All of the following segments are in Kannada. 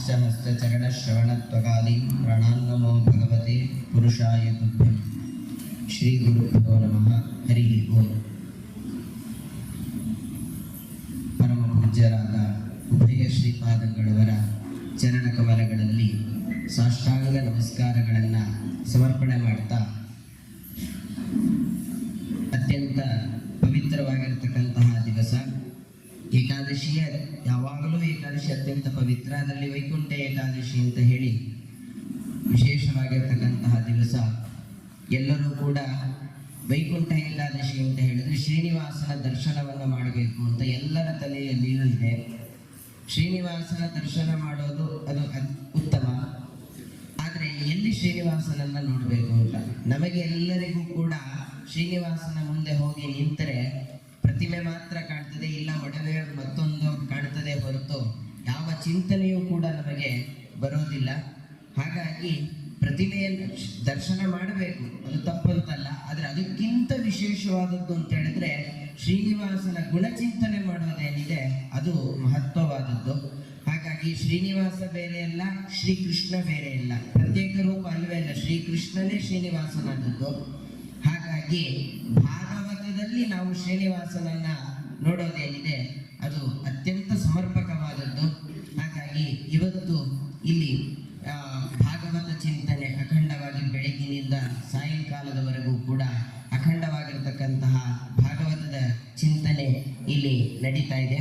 पादहस्तचरणश्रवणत्वकादि प्राणान्नमो भगवते पुरुषाय तुभ्यं ಶ್ರೀ ಗುರುಭ್ಯೋ ನಮಃ ಹರಿ ಓಂ. ಪರಮ ಪೂಜ್ಯರಾದ ಉಭಯ ಶ್ರೀಪಾದಂಗಳವರ ಚರಣ ಕಮಲಗಳಲ್ಲಿ ಸಾಷ್ಟಾಂಗ ನಮಸ್ಕಾರಗಳನ್ನು ಸಮರ್ಪಣೆ ಮಾಡ್ತಾ ಅತ್ಯಂತ ಪವಿತ್ರವಾಗಿರತಕ್ಕಂತಹ ದಿವಸ ಏಕಾದಶಿಯ ಯಾವಾಗಲೂ ಏಕಾದಶಿ ಅತ್ಯಂತ ಪವಿತ್ರ, ಅದರಲ್ಲಿ ವೈಕುಂಠ ಏಕಾದಶಿ ಅಂತ ಹೇಳಿ ವಿಶೇಷವಾಗಿರ್ತಕ್ಕಂತಹ ದಿವಸ. ಎಲ್ಲರೂ ಕೂಡ ವೈಕುಂಠ ಏಕಾದಶಿ ಅಂತ ಹೇಳಿದ್ರೆ ಶ್ರೀನಿವಾಸನ ದರ್ಶನವನ್ನು ಮಾಡಬೇಕು ಅಂತ ಎಲ್ಲರ ತಲೆಯಲ್ಲಿಯೂ ಇದೆ. ಶ್ರೀನಿವಾಸನ ದರ್ಶನ ಮಾಡೋದು ಅದು ಉತ್ತಮ, ಆದರೆ ಎಲ್ಲಿ ಶ್ರೀನಿವಾಸನನ್ನ ನೋಡಬೇಕು ಅಂತ ನಮಗೆ ಎಲ್ಲರಿಗೂ ಕೂಡ ಶ್ರೀನಿವಾಸನ ಮುಂದೆ ಹೋಗಿ ನಿಂತರೆ ಪ್ರತಿಮೆ ಮಾತ್ರ ಕಾಣ್ತದೆ, ಇಲ್ಲ ಒಡವೆ ಮತ್ತೊಂದು ಕಾಣ್ತದೆ ಹೊರತು ಯಾವ ಚಿಂತನೆಯೂ ಕೂಡ ನಮಗೆ ಬರೋದಿಲ್ಲ. ಹಾಗಾಗಿ ಪ್ರತಿಮೆಯನ್ನು ದರ್ಶನ ಮಾಡಬೇಕು, ಅದು ತಪ್ಪಂತಲ್ಲ. ಆದರೆ ಅದಕ್ಕಿಂತ ವಿಶೇಷವಾದದ್ದು ಅಂತ ಹೇಳಿದ್ರೆ ಶ್ರೀನಿವಾಸನ ಗುಣಚಿಂತನೆ ಮಾಡೋದೇನಿದೆ ಅದು ಮಹತ್ವವಾದದ್ದು. ಹಾಗಾಗಿ ಶ್ರೀನಿವಾಸ ಬೇರೆ ಅಲ್ಲ, ಶ್ರೀಕೃಷ್ಣ ಬೇರೆ ಇಲ್ಲ, ಪ್ರತ್ಯೇಕ ರೂಪ ಅಲ್ವೇ ಅಲ್ಲ, ಶ್ರೀಕೃಷ್ಣನೇ ಶ್ರೀನಿವಾಸನಾದದ್ದು. ಹಾಗಾಗಿ ಭಾಗವತದಲ್ಲಿ ನಾವು ಶ್ರೀನಿವಾಸನನ್ನ ನೋಡೋದೇನಿದೆ ಅದು ಅತ್ಯಂತ ಸಮರ್ಪಕವಾದದ್ದು. ಹಾಗಾಗಿ ಇವತ್ತು ಇಲ್ಲಿ ಭಾಗವತ ಚಿಂತನೆ ಅಖಂಡವಾಗಿ ಬೆಳಗಿನಿಂದ ಸಾಯಂಕಾಲದವರೆಗೂ ಕೂಡ ಅಖಂಡವಾಗಿರತಕ್ಕಂತಹ ಭಾಗವತದ ಚಿಂತನೆ ಇಲ್ಲಿ ನಡೀತಾ ಇದೆ.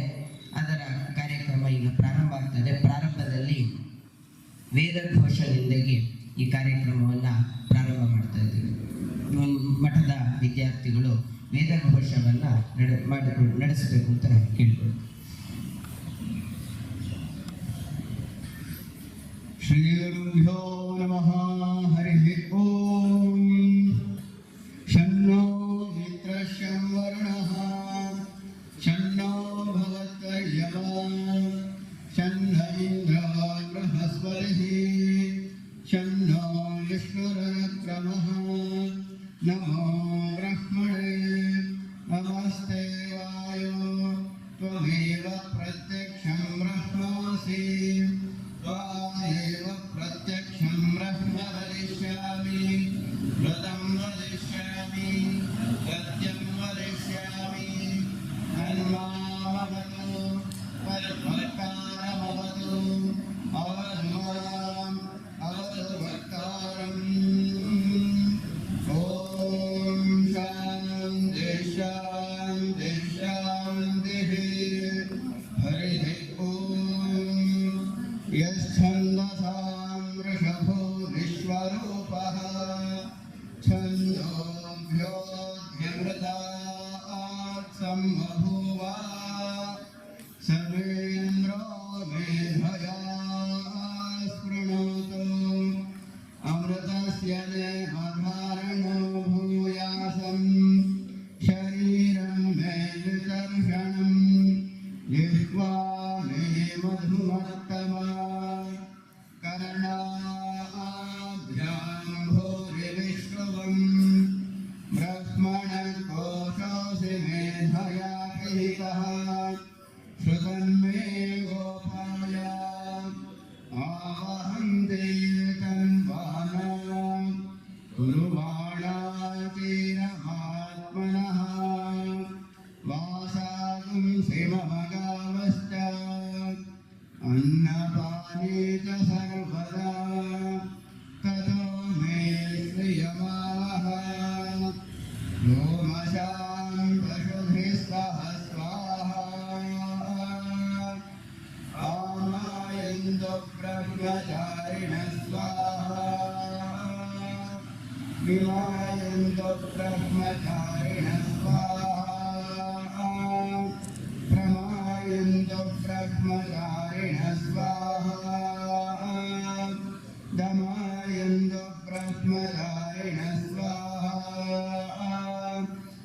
ಅದರ ಕಾರ್ಯಕ್ರಮ ಈಗ ಪ್ರಾರಂಭ ಆಗ್ತದೆ. ಪ್ರಾರಂಭದಲ್ಲಿ ವೇದಘೋಷದಿಂದಾಗಿ ಈ ಕಾರ್ಯಕ್ರಮವನ್ನು ಪ್ರಾರಂಭ ಮಾಡ್ತಾ ಇದ್ದೀವಿ. ಮಠದ ವಿದ್ಯಾರ್ಥಿಗಳು ವೇದಘೋಷವನ್ನು ನಡೆಸಬೇಕು ಅಂತ ಕೇಳ್ಕೊಳ್ತೀವಿ. ಶ್ರೀ ಗುರುಭ್ಯೋ ನಮಃ ಹರಿ ಓಂ. ಶನ್ನೋ ಮಿತ್ರಶ್ಯಂ ವರುಣಃ ಶನ್ನೋ ಭವತ್ವರ್ಯಮಃ ಶನ್ನ ಇಂದ್ರೋ ಬೃಹಸ್ಪತಿಃ ಶನ್ನೋ ವಿಷ್ಣುರುಕ್ರಮಃ ನಮೋ ಬ್ರಹ್ಮಣೇ ನಮಸ್ತೆ ವಾಯೋ ತ್ವಮೇವ ಪ್ರತ್ಯಕ್ಷಂ ಬ್ರಹ್ಮಾಸಿ त्वामेव प्रत्यक्षं ब्रह्म वदिष्यामि व्रतं वदिष्यामि सत्यं वदिष्यामि हनुमामवतु वक्तारमवतु अवधूमाम् अवतु वक्तारम्. ॐ शान्ति शान्ति शान्तिः. हरिः यच्छन्दसां वृषभो विश्वरूपः छन्दोभ्योऽध्यमृतात् सम्बभूव सर्वेन्द्रो मेधया स्पृणोतु अमृतस्य देहधारणो भूयासं शरीरं मे विदर्शनं जिह्वा मे मधुमत्तमा कर्णाभ्यां भूरिविश्रुवं ब्रह्मणः कोशोऽसि मेधया पिहितः श्रुतन्मे गोपाय आवहन्ति तन्वाना कुर्वाणातीरमात्मनः वासागुं सिममगावश्च अन्नपाने च सर्वदा ततो मे श्रियमाः लोमशां पशुभिस्तः स्वाहा आमायन्तु ब्रह्मचारिणः स्वाहा विमायन्तु ब्रह्मचारिणः स्वाहा प्रमायन्तु ब्रह्मचारिणः स्वाहा दमायन्तु ब्रह्मचारिणः स्वाहा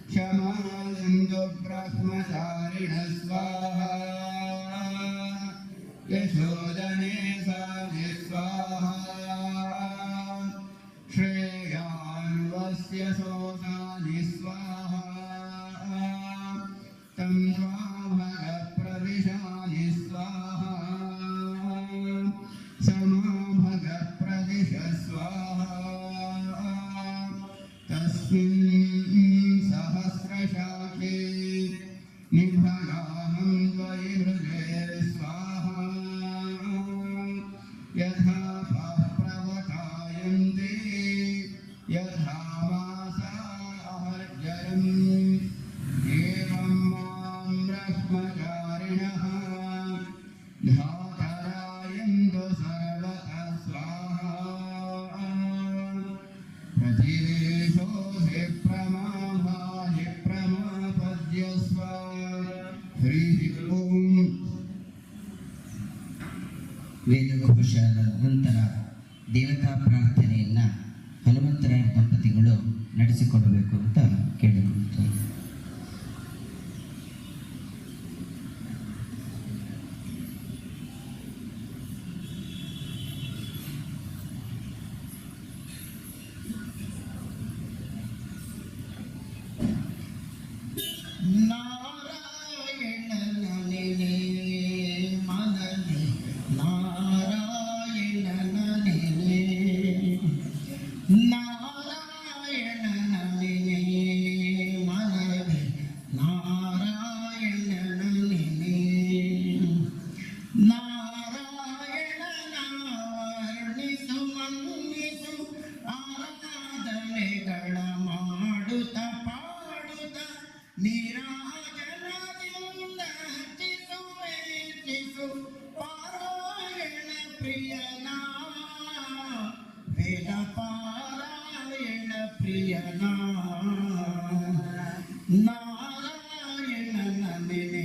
क्षमायन्तु ब्रह्मचारिणः स्वाहा यशोदने साधि स्वाहा श्रेयान्वस्य सोसानि स्वाहा तं स्वाभगप्रविशानि स्वाहा ವೇದಘೋಷದ ನಂತರ ದೇವತಾ ಪ್ರಾರ್ಥನೆಯನ್ನು ಹನುಮಂತರಾಯ ದಂಪತಿಗಳು ನಡೆಸಿಕೊಡಬೇಕು ಅಂತ ಕೇಳಿಕೊಳ್ತಾರೆ. ಪಾರಾಯಣ ಪ್ರಿಯನಾ ನಾರಾಯಣನ ನೆನೆ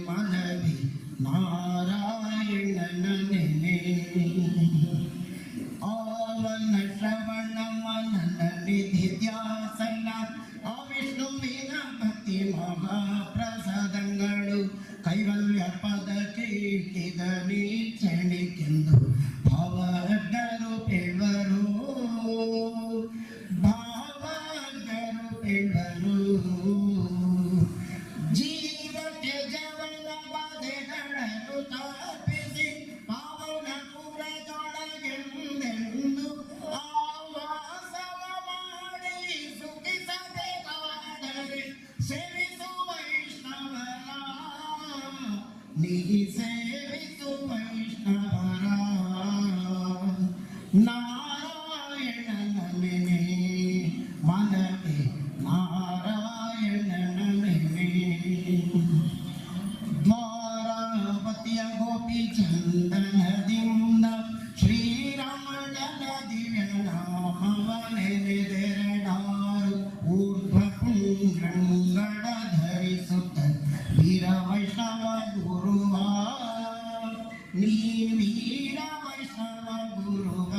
ಮನವಿ ನಾರಾಯಣನ ನೆನೆ ಅವನ ಶ್ರವಣ ಮನನ ನಿಧಿ ಧ್ಯಾಸನ ಆ ವಿಷ್ಣುವಿನ ಭಕ್ತಿ ಮಹಾಪ್ರಸಾದಗಳು ಕೈವಲ್ಯ ಪದ ಕೀರ್ತಿದ ನೀಕ್ಷಣಿಕೆಂದು ಭಾವಜ್ಞರು ಪೇಳ್ವರು ಜೀವಕ್ಕೆ ಜವನ ಬಾಧೆಗಳನ್ನು ತಪ್ಪಿಸಿ ಪಾವನ ಪುರದೊಳಗೆಂದೆಂದು ಆವಾಸವ ಮಾಡಿ ಸುಖಿಸಬೇಕಾದರೆ ಸೇವಿಸು ವೈಷ್ಣವರ ನೀ ಸೇವಿಸು ವೈಷ್ಣವರ ನಾರಾಯಣನ ನೆನೆ ಮನವೇ ನಾರಾಯಣನ ನೆನೆ ದ್ವಾರಾವತಿಯ ಗೋಪಿ ಚಂದನದಿಂದ ಶ್ರೀರಾಮನ ದಿವ್ಯ ನಾಮವ ನೆನೆದೆರಡಾರು ಊರ್ಧ್ವ ಪುಂಡ್ರಂಗಡ ಧರಿಸುತ್ತ ವೀರ ವೈಷ್ಣವ ಗುರುವ ನೀ ವೀರ ವೈಷ್ಣವ ಗುರುವ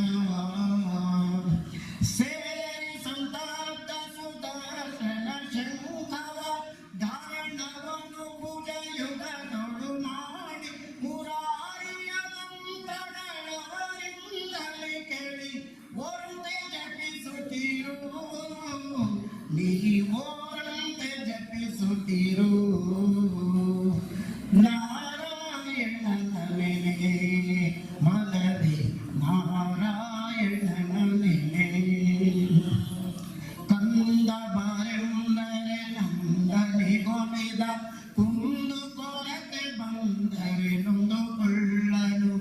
ಸೇರಿ ಸಂತಾಪ್ತ ಸುದರ್ಶನ ಶಂಖವ ಧಾರಣವನ್ನು ಭುಜಯುಗದೊಳು ಮಾಡಿ ಮುರಾರಿಯ ಮಂತ್ರಗಳವರಿಂದಲೇ ಕೇಳಿ ಓರಂತೆ ಜಪಿಸುತ್ತೀರು ನೀವೋರಂತೆ ಜಪಿಸುತ್ತೀರು ನಾರಾಯಣನ ನೆನೆ ಮನವೇ ನಾರಾಯಣನ ನೆನೆ ಕಂದ ಬಾರೆಂದರೆ ನಂದನಿಗೊಲಿದ ಕುಂದು ಕೊರತೆ ಬಂದರೆ ನೊಂದುಕೊಳ್ಳಲು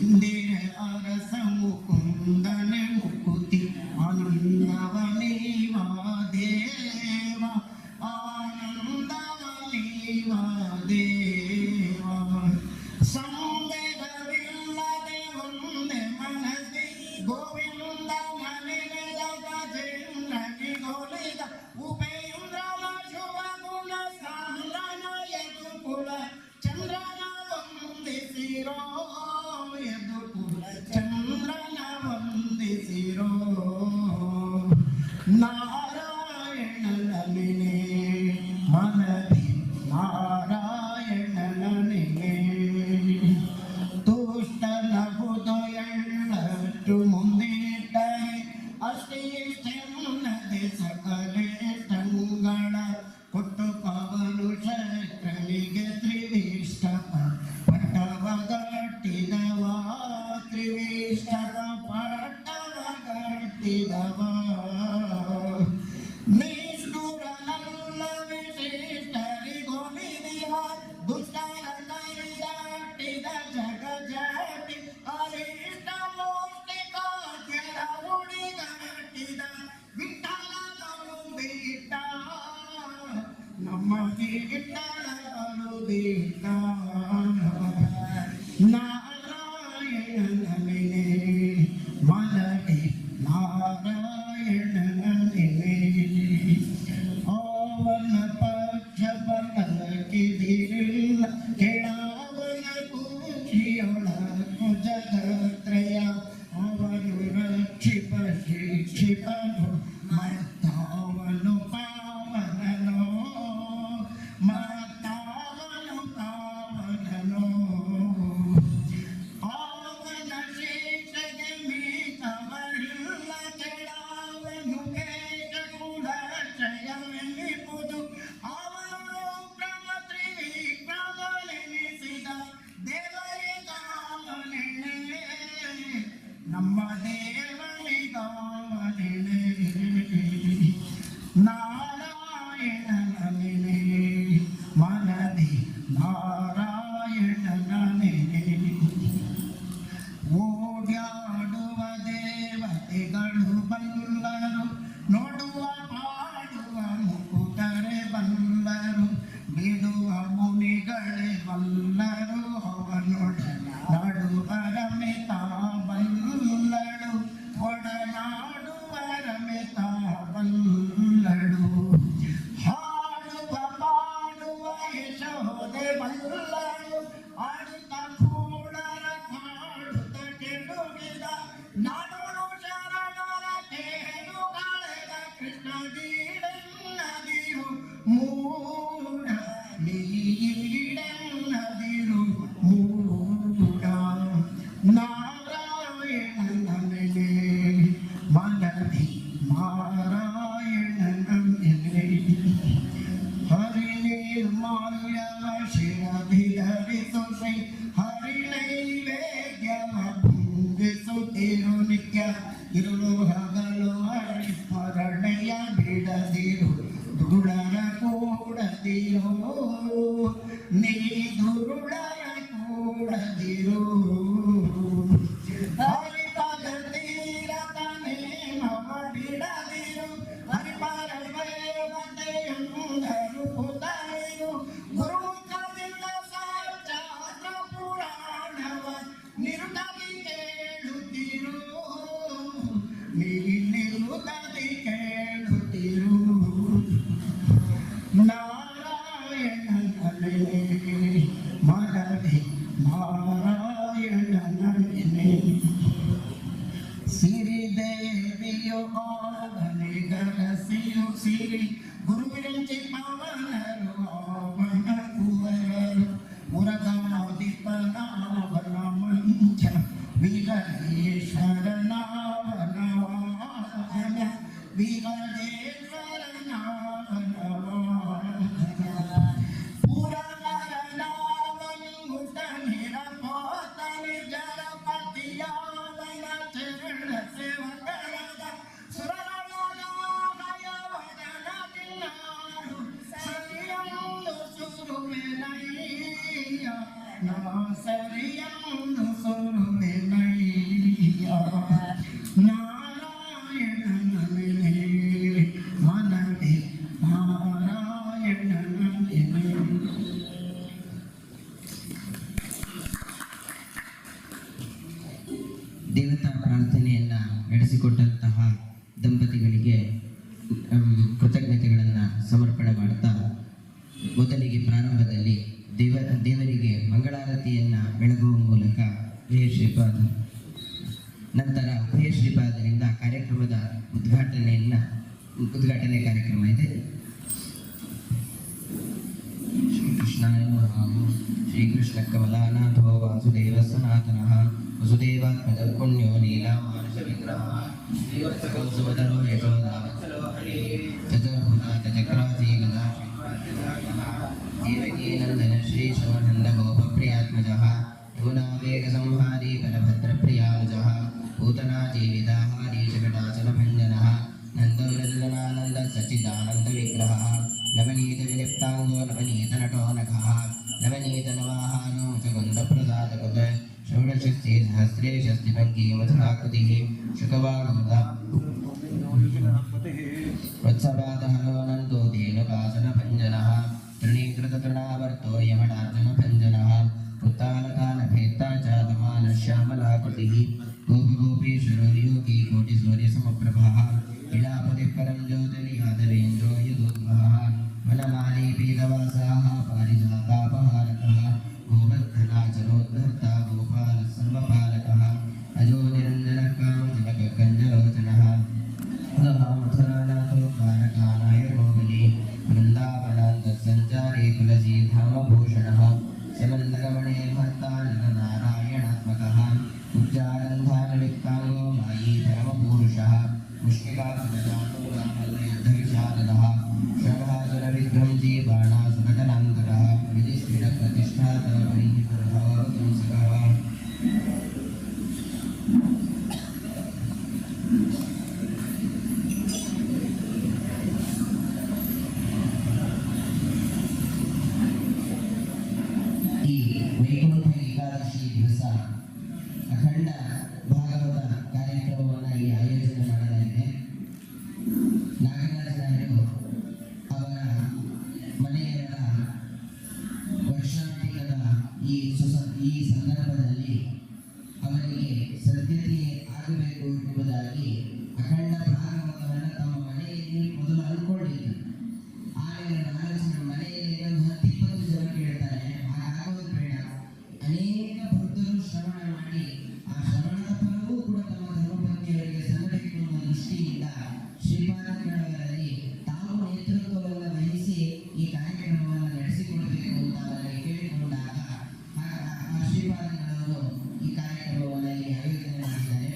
ಇಂದಿರ ಅರಸ ಮುಕುಂದನೆ ಮುಕುತಿ ಆನಂದವ ನೀವ ದೇವ ಆನಂದವ ನೀವ ದೇವ ಸಂದೇಹವಿಲ್ಲದೆ ಒಂದೇ ಮನಸ್ಸಿ ಗೋವಿಂದ ಮನೆದ ಗಜೇಂದ್ರನಿಗೊಲಿದ ಉಪೇಂದ್ರನ ಶುಭ ಗುಣ ಸಾಂದ್ರನ ಯದುಕುಲ ಚಂದ್ರನ ವಂದಿಸಿರೋ ಯದುಕುಲ ಚಂದ್ರನ ವಂದಿಸಿರೋ ನಾರಾಯಣನ ನೆನೆ ಮನವಿ ನಾರಾಯಣನ ನೆನೆ ತುಷ್ಟನ ಹೃದಯಳ್ಳಷ್ಟು ಮುಂದಿಟ್ಟರೆ ಅಷ್ಟೇ ಚೆನ್ನದೆ ಸಕಲೇಷ್ಟಂಗಳ ಕೊಟ್ಟು ಪವನು ಶಕ್ರನಿಗೆ ತ್ರಿವಿಷ್ಟಕ ಪಟ್ಟವ ಗಟ್ಟಿದವ ತ್ರಿವಿಷ್ಟಕ ಪಟ್ಟವ ಗಟ್ಟಿದವ ನಿಷ್ಠುರನಲ್ಲ ವಿಶಿಷ್ಟರಿಗೊಲಿದಿಹ ದುಷ್ಟರ ಕೈದಾಟಿದ ಜಗಜಾಟಿ ಅರಿಷ್ಟ ಮೋಷ್ಟಿಕಾಗ್ಯರ ಹುಡಿಗಾಟಿದ ವಿಠಲಗಳು ಬಿಟ್ಟ ನಮ್ಮ ವಿಠಲಗಳು ಬಿಟ್ಟ ನಾರಾಯಣನ ನೆನೆ ಮನವೇ ನಾರಾಯಣನ ನೆನೆ ಅವನ ಪಕ್ಷ ಬಲಕಿದಿರಿಲ್ಲ ಕೆಳವನ ಕುಚಿಯೊಳ ನೆನೆ ಮನದಿ ನಾರಾಯಣನ ನೆನೆ ಓಡ್ಯಾಡುವ ದೇವತೆಗಳು ಬಲ್ಲರು ನೋಡುವ ಪಾಡುವ ಮುಕುಟರೆ ಬಲ್ಲರು ಬಿಡುವ ಮುನಿಗಳೇ ಬಲ್ಲರು ನಡುವ ರಮಿತ ಬಲ್ಲಳು ಒಡನಾಡುವ ರಮಿತ ಬಲ್ಲಳು ಹಾಡುವ ಪಾಡುವ ಯಶೋದೆ ಬಲ್ಲಳು ಆಡುತ್ತ ಕೂಡರ ಹಾಡುತ್ತ ಕೆಡುಗಿದ ನಾಡು ಶರಣರ ತೇರು ಕಳೆದ ಕೃಷ್ಣ ನೀಡೆನ್ನದಿರು ಮೂಡ ನೀಡೆನ್ನದಿರು ಮೂಡ ನಾರಾಯಣನ ನೆನೆ ಮನದಿ ನಾರಾಯಣನ ನೆನೆ ಹರಿ ನಿರ್ಮಾಲ್ಯವ ಶಿರಭಿಧರಿಸು ಶ್ರೀ ಹರಿ ನೈವೇದ್ಯವ ಭುಂಗಿಸುತ್ತಿರು ನಿತ್ಯ ಇರುಳು ಹಗಲು ಹರಿ ಸ್ಮರಣೆಯ ಬಿಡದಿರು ದುರುಳರ ಕೂಡದಿರು ನೀ ದುರುಳರ ಕೂಡದಿರು ಹರಿ ಪದ ತೀರದ ನೇಮವ ಬಿಡದಿರು ಹರಿ ಪರದೇವತೆಯೊಂದರು ಪುತರಿರು ಗುರುಮುಖದಿಂದ ಶಾಸ್ತ್ರ ಪುರಾಣವ ನಿರುತದಿ ಕೇಳುತ್ತಿರು ನಿರುತದಿ ಕೇಳುತ್ತಿರು ನಾರಾಯಣನ ನೆನೆ ಮನದಿ ನಾರಾಯಣನ ನೆನೆ ಸಿರಿದೇವಿಯು ಆವನಿಗರಸಿಯು ಸಿರಿ ಗುರುವಿರಂಚಿ ಪವನರು ಆವನ ಕುವರರು ಮುರಗಾದಿಪನಾವನ ಮಂಚ ವಿಗಡೇಶ್ವರನಾವನ ವಾಹನ ವಿಗಡೇಶ್ವರನಾವನ ಪುರವರನಾವನಿ ಮುಟನಿರ ಪೋತನಿ ಜಲಪತಿಯಾವನ ಚರಣ ಸೇವಕರದ ಸುರರಳನಾಯವನ ದಿನಾರು ಸರಿಯಂದು ಸುರುವೆನಯ್ಯ ನಾ ಸರಿಯಂದು ಸುರುವೆನಯ್ಯ ನಾರಾಯಣನ ನೆನೆ ಮನದಿ ನಾರಾಯಣನ ನೆನೆ ದೇವತಾ ಪ್ರಾರ್ಥನೆಯನ್ನ ನಡೆಸಿಕೊಟ್ಟಂತಹ ದಂಪತಿಗಳಿಗೆ ಕೃತಜ್ಞತೆಗಳನ್ನು ಸಮರ್ಪಣೆ ಮಾಡ್ತಾ ಮೊದಲಿಗೆ ಪ್ರಾರಂಭದಲ್ಲಿ ದೇವರಿಗೆ ಮಂಗಳಾರತಿಯನ್ನ ಬೆಳಗುವ ಮೂಲಕ ಉಭಯ ಶ್ರೀಪಾದ ನಂತರ ಉಭಯ ಶ್ರೀಪಾದರಿಂದ ಕಾರ್ಯಕ್ರಮದ ಉದ್ಘಾಟನೆ ಕಾರ್ಯಕ್ರಮ ಇದೆ. ಶ್ರೀಕೃಷ್ಣಾಯ ನಮಃ. ಶ್ರೀಕೃಷ್ಣ ಕಮಲಾನಾಥೋ ವಾಸುದೇವ ಸನಾತನಃ ವಸುದೇವಾತ್ಮಜ ಪುಣ್ಯೋ ಲೀಲಾಮಾನುಷ ವಿಗ್ರಹಃ ಶ್ರೀವತ್ಸಕೋ ಸುಮಧರೋ ಯಶೋದಾ ಚತುರ್ಭುಜಾತ ಚಕ್ರಾಸಿ ಗದಾ ದೇವಕೀ ನಂದನ ಶ್ರೀ ಶವನಂದ ಗೋಪಪ್ರಿಯಾತ್ಮಜಃ ಯಮುನಾ ವೇಗ ಸಂಹಾರಿ ಬಲಭದ್ರಪ್ರಿಯಾನುಜಃ पूतना जीविताहारी जगदाचलभञ्जनः नन्दव्रजनानन्द सच्चिदानन्दविग्रहः नवनीतविलिप्ताङ्गो नवनीतनटो नखः नवनीतनवाहानो मुचकुन्दप्रसादकृत षोडशस्ति सहस्रे षष्टिभङ्गी मधुराकृतिः शुकवाणोद वत्सपादहरोऽनन्तो धेनुकासनभञ्जनः तृणीकृततृणावर्तो यमडार्जुनभञ्जनः उत्तालकानभेत्ता चातमानश्यामलाकृतिः गोपीश्वरो योगी कोटिसूर्यसमप्रभः इलापतिः परं ज्योतिर्यादवेन्द्रो यदोद्भवः वनमाली पीतवासाः पारिजातापहारकः गोवर्धनाचलोद्धर्ता गोपालः सर्वपालकः अजो निरञ्जनः कामजनककञ्जलोचनः मथुरानाथो कारकानाय गोगली वृन्दावनान्तसञ्चारी तुलसीधामभूषणः समन्दगमणे भर्ता नरनारायणात्मकः उच्चारन्धानलिप्ताङ्गो मायी परमपुरुषः मुष्टिकासुरजातोरामलयुद्धविशारदः षड्हासुरविध्वंसी बाणासुरगणान्तरः विधिष्ठिरप्रतिष्ठातः परिहितर्भवतुंसकः ಏಕಾದಶಿ ದಿವಸ ಅಖಂಡ ಭಾಗವತ ಕಾರ್ಯಕ್ರಮವನ್ನು ಇಲ್ಲಿ ಆಯೋಜನೆ ಮಾಡಲಾಗಿದೆ. ನಾಗರಾಜರಾಯರು ಅವರ ಮನೆಯವರ ವರ್ಷಾಂತಿಕದ ಈ ಸಂದರ್ಭದಲ್ಲಿ ಅವರಿಗೆ ಸದ್ಗತಿ ಆಗಬೇಕು ಎಂಬುದಾಗಿ ಅಖಂಡ ಭಾಗವತವನ್ನು ತಮ್ಮ ಮನೆಯಲ್ಲಿ ಮೊದಲು ಅಂದ್ಕೊಂಡಿದ್ದರು. ಆಮೇಲೆ ನಾಗರಾಜನ ಮನೆಯಲ್ಲಿ 10-20 ಜನ ಕೇಳ್ತಾರೆ, ಹಾಗಾಗೋದು ಬೇಡ. ಅನೇಕ ಭಕ್ತರು ಶ್ರವಣ ಮಾಡಿ ಆ ಶ್ರವಣದ ಫಲವೂ ಕೂಡ ತಮ್ಮ ಧರ್ಮಪತ್ನಿಯವರಿಗೆ ಸಲ್ಲಬೇಕು ಅನ್ನುವ ದೃಷ್ಟಿಯಿಂದ ಶ್ರೀಪಾದಂಗಳವರಲ್ಲಿ ತಾವು ನೇತೃತ್ವವನ್ನು ವಹಿಸಿ ಈ ಕಾರ್ಯಕ್ರಮವನ್ನು ನಡೆಸಿಕೊಡಬೇಕು ಅಂತ ಅವರಿಗೆ ಕೇಳಿಕೊಂಡಾಗ ಆ ಶ್ರೀಪಾದಂಗಳವರು ಈ ಕಾರ್ಯಕ್ರಮವನ್ನು ಇಲ್ಲಿ ಆಯೋಜನೆ ಮಾಡಿದ್ದಾರೆ.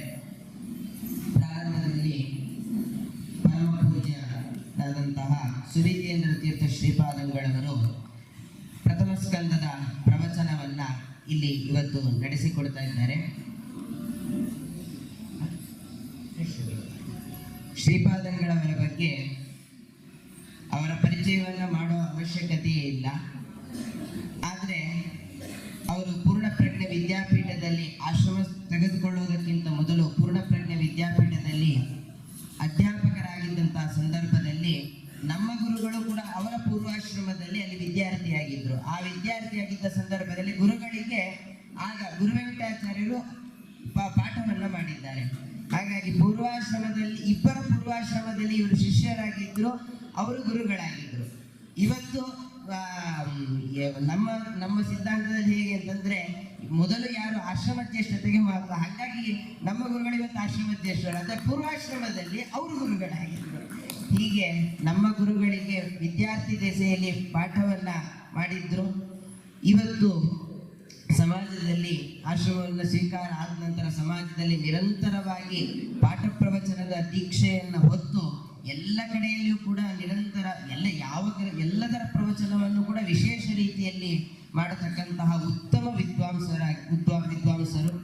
ಪ್ರಾರಂಭದಲ್ಲಿ ಪರಮ ಪೂಜ್ಯರಾದಂತಹ ಸುವಿತೇಂದ್ರ ತೀರ್ಥ ಶ್ರೀಪಾದಂಗಳವರು ಪ್ರಥಮ ಸ್ಕಂದದ ಪ್ರವಚನವನ್ನ ಇಲ್ಲಿ ಇವತ್ತು ನಡೆಸಿಕೊಡ್ತಾ ಇದ್ದಾರೆ. ಶ್ರೀಪಾದಂಗಳವರ ಬಗ್ಗೆ ಅವರ ಪರಿಚಯವನ್ನು ಮಾಡುವ ಅವಶ್ಯಕತೆಯೇ ಇಲ್ಲ. ಆದರೆ ಅವರು ಪೂರ್ಣಪ್ರಜ್ಞೆ ವಿದ್ಯಾಪೀಠದಲ್ಲಿ ಆಶ್ರಮ ತೆಗೆದುಕೊಳ್ಳುವುದಕ್ಕಿಂತ ಮೊದಲು ಪೂರ್ಣಪ್ರಜ್ಞೆ ವಿದ್ಯಾಪೀಠದಲ್ಲಿ ಅಧ್ಯಾಪಕರಾಗಿದ್ದಂತಹ ಸಂದರ್ಭದಲ್ಲಿ ನಮ್ಮ ಗುರುಗಳು ಕೂಡ ಅವರ ಪೂರ್ವಾಶ್ರಮದಲ್ಲಿ ಅಲ್ಲಿ ವಿದ್ಯಾರ್ಥಿಯಾಗಿದ್ದರು. ಆ ವಿದ್ಯಾರ್ಥಿಯಾಗಿದ್ದ ಸಂದರ್ಭದಲ್ಲಿ ಗುರುಗಳಿಗೆ ಆಗ ಗುರುವೆಂಕಟಾಚಾರ್ಯರು ಪಾಠವನ್ನು ಮಾಡಿದ್ದಾರೆ. ಹಾಗಾಗಿ ಪೂರ್ವಾಶ್ರಮದಲ್ಲಿ ಇಬ್ಬರ ಪೂರ್ವಾಶ್ರಮದಲ್ಲಿ ಇವರು ಶಿಷ್ಯರಾಗಿದ್ದರು, ಅವರು ಗುರುಗಳಾಗಿದ್ದರು. ಇವತ್ತು ನಮ್ಮ ಸಿದ್ಧಾಂತದಲ್ಲಿ ಹೇಗೆ ಅಂತಂದ್ರೆ ಮೊದಲು ಯಾರು ಆಶ್ರಮಧ್ಯಕ್ಷತೆಗೆ ಮಾತ್ರ, ಹಾಗಾಗಿ ನಮ್ಮ ಗುರುಗಳು ಇವತ್ತು ಆಶ್ರಮಧ್ಯಕ್ಷರು, ಅದೇ ಪೂರ್ವಾಶ್ರಮದಲ್ಲಿ ಅವರು ಗುರುಗಳಾಗಿದ್ದರು. ಹೀಗೆ ನಮ್ಮ ಗುರುಗಳಿಗೆ ವಿದ್ಯಾರ್ಥಿ ದೆಸೆಯಲ್ಲಿ ಪಾಠವನ್ನ ಮಾಡಿದ್ರು. ಇವತ್ತು ಸಮಾಜದಲ್ಲಿ ಆಶ್ರಮವನ್ನು ಸ್ವೀಕಾರ ಆದ ನಂತರ ಸಮಾಜದಲ್ಲಿ ನಿರಂತರವಾಗಿ ಪಾಠ ಪ್ರವಚನದ ದೀಕ್ಷೆಯನ್ನು ಹೊತ್ತು ಎಲ್ಲ ಕಡೆಯಲ್ಲಿಯೂ ಕೂಡ ನಿರಂತರ ಎಲ್ಲದರ ಪ್ರವಚನವನ್ನು ಕೂಡ ವಿಶೇಷ ರೀತಿಯಲ್ಲಿ ಮಾಡತಕ್ಕಂತಹ ಉತ್ತಮ ವಿದ್ವಾಂಸರು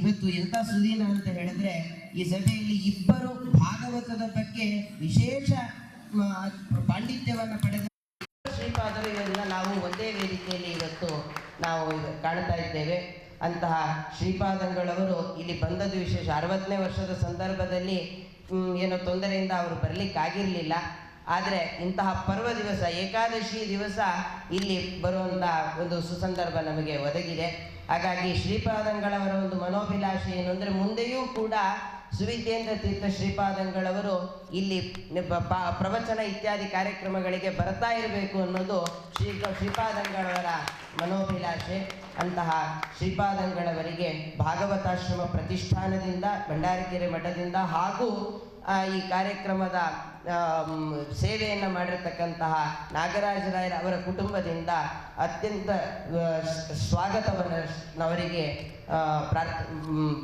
ಇವತ್ತು ಎಂಥ ಸುದೀನ ಅಂತ ಹೇಳಿದ್ರೆ ಈ ಸಭೆಯಲ್ಲಿ ಇಬ್ಬರು ಭಾಗವತದ ಬಗ್ಗೆ ವಿಶೇಷ ಪಾಂಡಿತ್ಯವನ್ನು ಪಡೆದ ಶ್ರೀಪಾದರು ಇವರನ್ನ ನಾವು ಒಂದೇ ವೇದಿಕೆಯಲ್ಲಿ ಇವತ್ತು ನಾವು ಕಾಣ್ತಾ ಇದ್ದೇವೆ. ಅಂತಹ ಶ್ರೀಪಾದಂಗಳವರು ಇಲ್ಲಿ ಬಂದದ್ದು ವಿಶೇಷ. 60ನೇ ವರ್ಷದ ಸಂದರ್ಭದಲ್ಲಿ ಏನೋ ತೊಂದರೆಯಿಂದ ಅವರು ಬರಲಿಕ್ಕಾಗಿರಲಿಲ್ಲ. ಆದರೆ ಇಂತಹ ಪರ್ವ ದಿವಸ ಏಕಾದಶಿ ದಿವಸ ಇಲ್ಲಿ ಬರುವಂಥ ಒಂದು ಸುಸಂದರ್ಭ ನಮಗೆ ಒದಗಿದೆ. ಹಾಗಾಗಿ ಶ್ರೀಪಾದಂಗಳವರ ಒಂದು ಮನೋಭಿಲಾಷೆ ಏನು ಅಂದರೆ ಮುಂದೆಯೂ ಕೂಡ ಸುವಿತೇಂದ್ರ ತೀರ್ಥ ಶ್ರೀಪಾದಂಗಳವರು ಇಲ್ಲಿ ಪ್ರವಚನ ಇತ್ಯಾದಿ ಕಾರ್ಯಕ್ರಮಗಳಿಗೆ ಬರ್ತಾ ಇರಬೇಕು ಅನ್ನೋದು ಶ್ರೀಪಾದಂಗಳವರ ಮನೋಭಿಲಾಷೆ. ಅಂತಹ ಶ್ರೀಪಾದಂಗಳವರಿಗೆ ಭಾಗವತಾಶ್ರಮ ಪ್ರತಿಷ್ಠಾನದಿಂದ ಭಂಡಾರಕೆರೆ ಮಠದಿಂದ ಹಾಗೂ ಈ ಕಾರ್ಯಕ್ರಮದ ಸೇವೆಯನ್ನು ಮಾಡಿರತಕ್ಕಂತಹ ನಾಗರಾಜರಾಯರ ಅವರ ಕುಟುಂಬದಿಂದ ಅತ್ಯಂತ ಸ್ವಾಗತವನ್ನು ಅವರಿಗೆ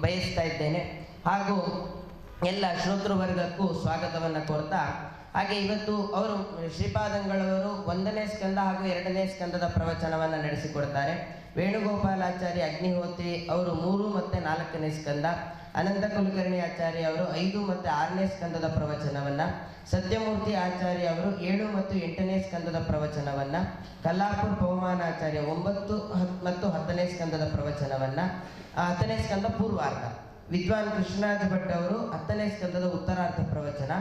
ಬಯಸ್ತಾ ಇದ್ದೇನೆ. ಹಾಗೂ ಎಲ್ಲ ಶ್ರೋತೃವರ್ಗಕ್ಕೂ ಸ್ವಾಗತವನ್ನು ಕೋರ್ತಾ, ಹಾಗೆ ಇವತ್ತು ಅವರು ಶ್ರೀಪಾದಂಗಳವರು 1ನೇ ಸ್ಕಂದ ಹಾಗೂ 2ನೇ ಸ್ಕಂದದ ಪ್ರವಚನವನ್ನು ನಡೆಸಿಕೊಡ್ತಾರೆ. ವೇಣುಗೋಪಾಲಾಚಾರ್ಯ ಅಗ್ನಿಹೋತ್ರಿ ಅವರು 3 ಮತ್ತು 4ನೇ ಸ್ಕಂದ, ಅನಂತ ಕುಲಕರ್ಣಿ ಆಚಾರ್ಯ ಅವರು 5 ಮತ್ತು 6ನೇ ಸ್ಕಂದದ ಪ್ರವಚನವನ್ನು, ಸತ್ಯಮೂರ್ತಿ ಆಚಾರ್ಯ ಅವರು 7 ಮತ್ತು 8ನೇ ಸ್ಕಂದದ ಪ್ರವಚನವನ್ನು, ಕಲ್ಲಾಪುರ ಪವಮಾನಾಚಾರ್ಯ 9 ಮತ್ತು 10ನೇ ಸ್ಕಂದದ ಪ್ರವಚನವನ್ನು, 10ನೇ ಸ್ಕಂದ ಪೂರ್ವಾರ್ಧ, ವಿದ್ವಾನ್ ಕೃಷ್ಣರಾಜ ಭಟ್ ಅವರು 10ನೇ ಸ್ಕಂದದ ಉತ್ತರಾರ್ಧ ಪ್ರವಚನ,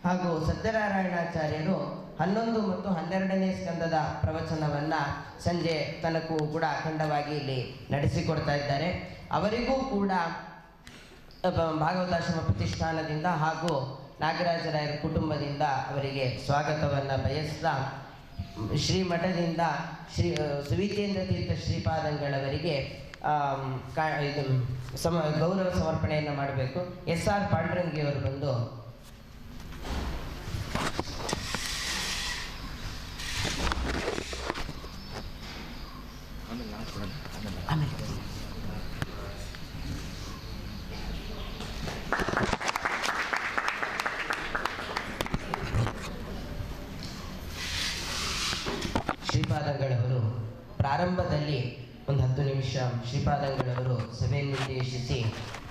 ಹಾಗೂ ಸತ್ಯನಾರಾಯಣಾಚಾರ್ಯರು 11 ಮತ್ತು 12ನೇ ಸ್ಕಂದದ ಪ್ರವಚನವನ್ನು ಸಂಜೆ ತನಕೂ ಕೂಡ ಅಖಂಡವಾಗಿ ಇಲ್ಲಿ ನಡೆಸಿಕೊಡ್ತಾ ಇದ್ದಾರೆ. ಅವರಿಗೂ ಕೂಡ ಭಾಗವತಾಶ್ರಮ ಪ್ರತಿಷ್ಠಾನದಿಂದ ಹಾಗೂ ನಾಗರಾಜರಾಯರ ಕುಟುಂಬದಿಂದ ಅವರಿಗೆ ಸ್ವಾಗತವನ್ನು ಬಯಸ್ತಾ, ಶ್ರೀಮಠದಿಂದ ಸುವಿತೇಂದ್ರ ತೀರ್ಥ ಶ್ರೀಪಾದಂಗಳವರಿಗೆ ಗೌರವ ಸಮರ್ಪಣೆಯನ್ನು ಮಾಡಬೇಕು. SR ಪಾಂಡುರಂಗಿ ಅವರು ಬಂದು ಶ್ರೀಪಾದಂಗಳವರು ಪ್ರಾರಂಭದಲ್ಲಿ ಒಂದು 10 ನಿಮಿಷ ಶ್ರೀಪಾದಂಗಳವರು ಸಭೆಯನ್ನುದ್ದೇಶಿಸಿ